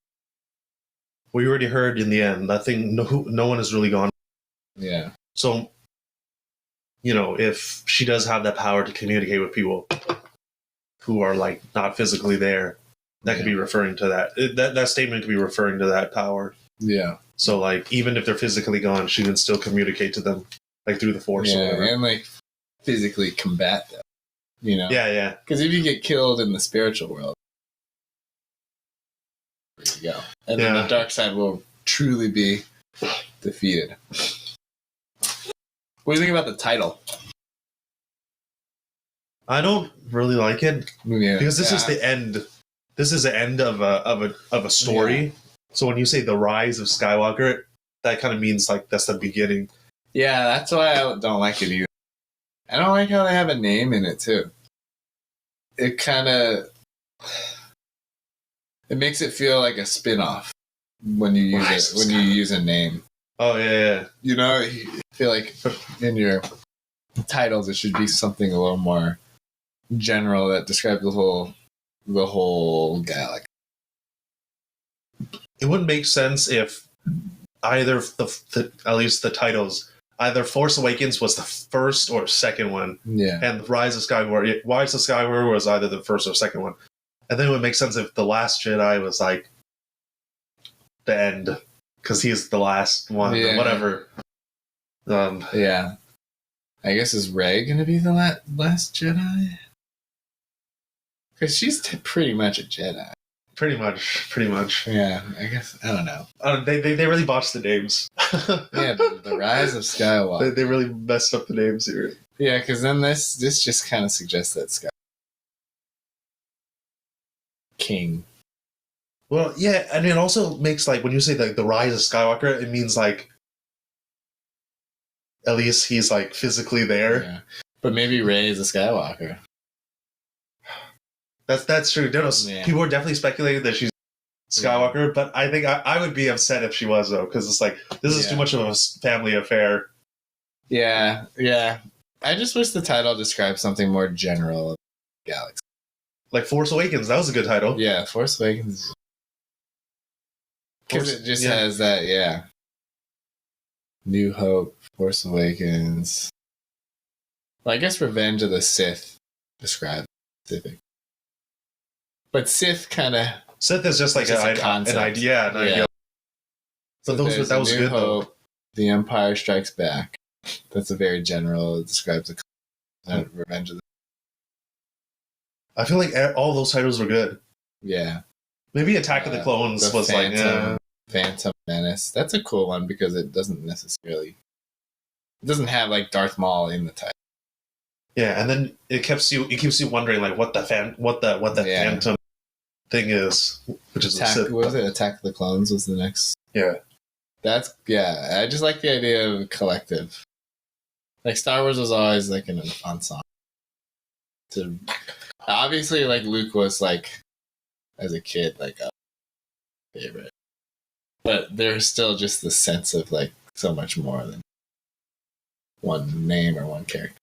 we already heard in the end, no one has really gone.
Yeah.
So, if she does have that power to communicate with people who are like not physically there, that could be referring to that. That statement could be referring to that power.
Yeah.
So like, even if they're physically gone, she can still communicate to them, like through the Force.
Yeah, and like physically combat them.
Yeah.
Because if you get killed in the spiritual world, there you go. And then the dark side will truly be defeated. What do you think about the title?
I don't really like it, because this is the end. This is the end of a story. Yeah. So when you say the Rise of Skywalker, that kind of means like that's the beginning.
Yeah, that's why I don't like it either. I don't like how they have a name in it too. It kind of makes it feel like a spin-off when you use when you use a name. Oh yeah. I feel like in your titles it should be something a little more general that describes the whole galaxy.
It wouldn't make sense if either at least the titles, either Force Awakens was the first or second one, and Rise of Skywalker was either the first or second one, and then it would make sense if The Last Jedi was like the end, because he's the last one, or whatever.
I guess is Rey gonna be the last Jedi? Because she's pretty much a Jedi. Pretty much. Yeah, I guess. I don't know.
They really botched the names.
Yeah, the Rise of Skywalker.
They really messed up the names here.
Yeah, because then this just kind of suggests that Skywalker King.
Well, yeah, and it also makes, like, when you say the Rise of Skywalker, it means like at least he's like physically there.
Yeah. But maybe Rey is a Skywalker.
That's true. People are definitely speculating that she's Skywalker, but I think I would be upset if she was, though, because it's like, this is too much of a family affair.
Yeah. I just wish the title described something more general of the galaxy.
Like Force Awakens, that was a good title.
Yeah, Force Awakens. Because it just has that, New Hope, Force Awakens. Well, I guess Revenge of the Sith describes specific. But Sith is just like an idea. Yeah.
So that was good, though.
The Empire Strikes Back. That's a very general. It describes the Revenge of the.
I feel like all those titles were good.
Yeah.
Maybe Attack of the Clones was
Phantom Menace. That's a cool one because it doesn't have like Darth Maul in the title.
Yeah, and then it keeps you wondering like what the Phantom thing is, which is
what was it? Attack of the Clones was the next.
Yeah.
I just like the idea of a collective. Like Star Wars was always like an ensemble. Obviously, like Luke was like as a kid like a favorite. But there's still just the sense of like so much more than one name or one character.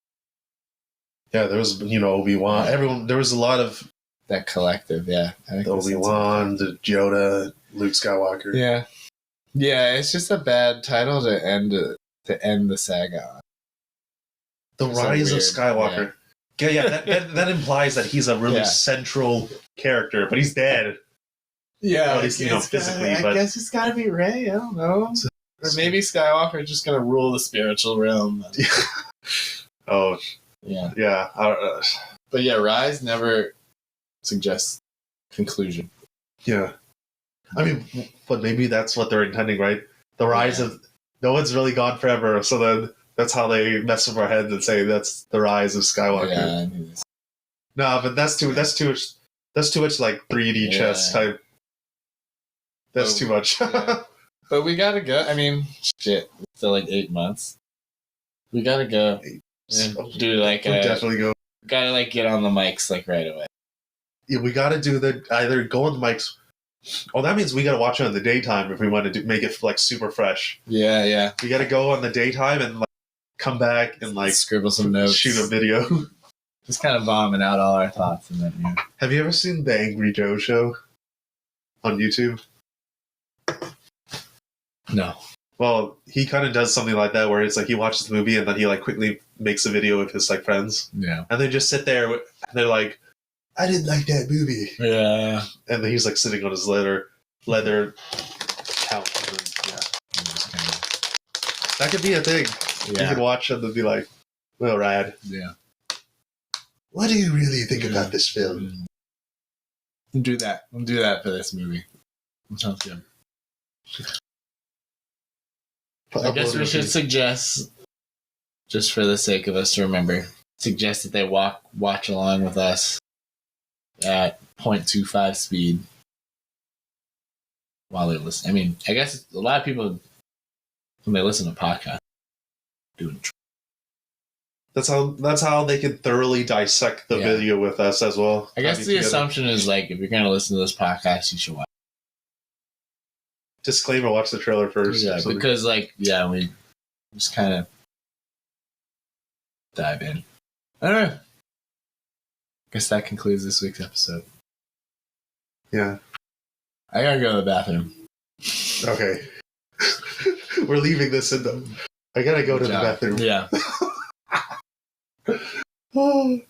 Yeah, there was, Obi-Wan. Everyone, there was a lot of
That collective, yeah. I think
the Obi-Wan, the Yoda, Luke Skywalker.
Yeah. Yeah, it's just a bad title to end the saga on.
The Rise of Skywalker. Yeah, that implies that he's a really central character, but he's dead.
Yeah,
at least, physically.
I guess it's got to be Rey. I don't know. Or maybe Skywalker is just going to rule the spiritual realm.
Oh.
Yeah.
Yeah.
But yeah, Rise never suggests conclusion.
Yeah. I mean, but maybe that's what they're intending, right? The rise of... No one's really gone forever, so then that's how they mess with our heads and say that's the rise of Skywalker.
Yeah, I mean,
no, but that's too much like 3D chess type. That's too much.
Yeah. But we gotta go. I mean, shit. It's still like 8 months. We gotta go. And do like
we'll definitely go.
Gotta like get on the mics like right away.
Yeah, we gotta do either go on the mics. Oh, that means we gotta watch it in the daytime if we want to make it like super fresh.
Yeah, yeah.
We gotta go on the daytime and like come back and like
scribble some notes,
shoot a video.
Just kind of bombing out all our thoughts and then
Have you ever seen the Angry Joe show on YouTube?
No.
Well, he kind of does something like that where it's like he watches the movie and then he like quickly makes a video with his like friends.
Yeah.
And they just sit there and they're like, I didn't like that movie.
Yeah.
And then he's like sitting on his leather couch. That could be a thing.
Yeah.
You could watch it and be like, well, rad.
Yeah.
What do you really think about this film?
We'll do that. We'll do that for this movie. That sounds good. I guess we should suggest, just for the sake of us to remember, suggest that they watch along with us at 0.25 speed while they listen. I mean, I guess a lot of people, when they listen to podcasts, doing.
That's how they can thoroughly dissect the video with us as well.
I guess the assumption is like, if you're going to listen to this podcast, you should watch.
Disclaimer: watch the trailer first.
Yeah, because we just kind of dive in. I don't know. Guess that concludes this week's episode.
Yeah.
I gotta go to the bathroom.
Okay. We're leaving this in the... I gotta go to the bathroom.
Yeah.
Oh.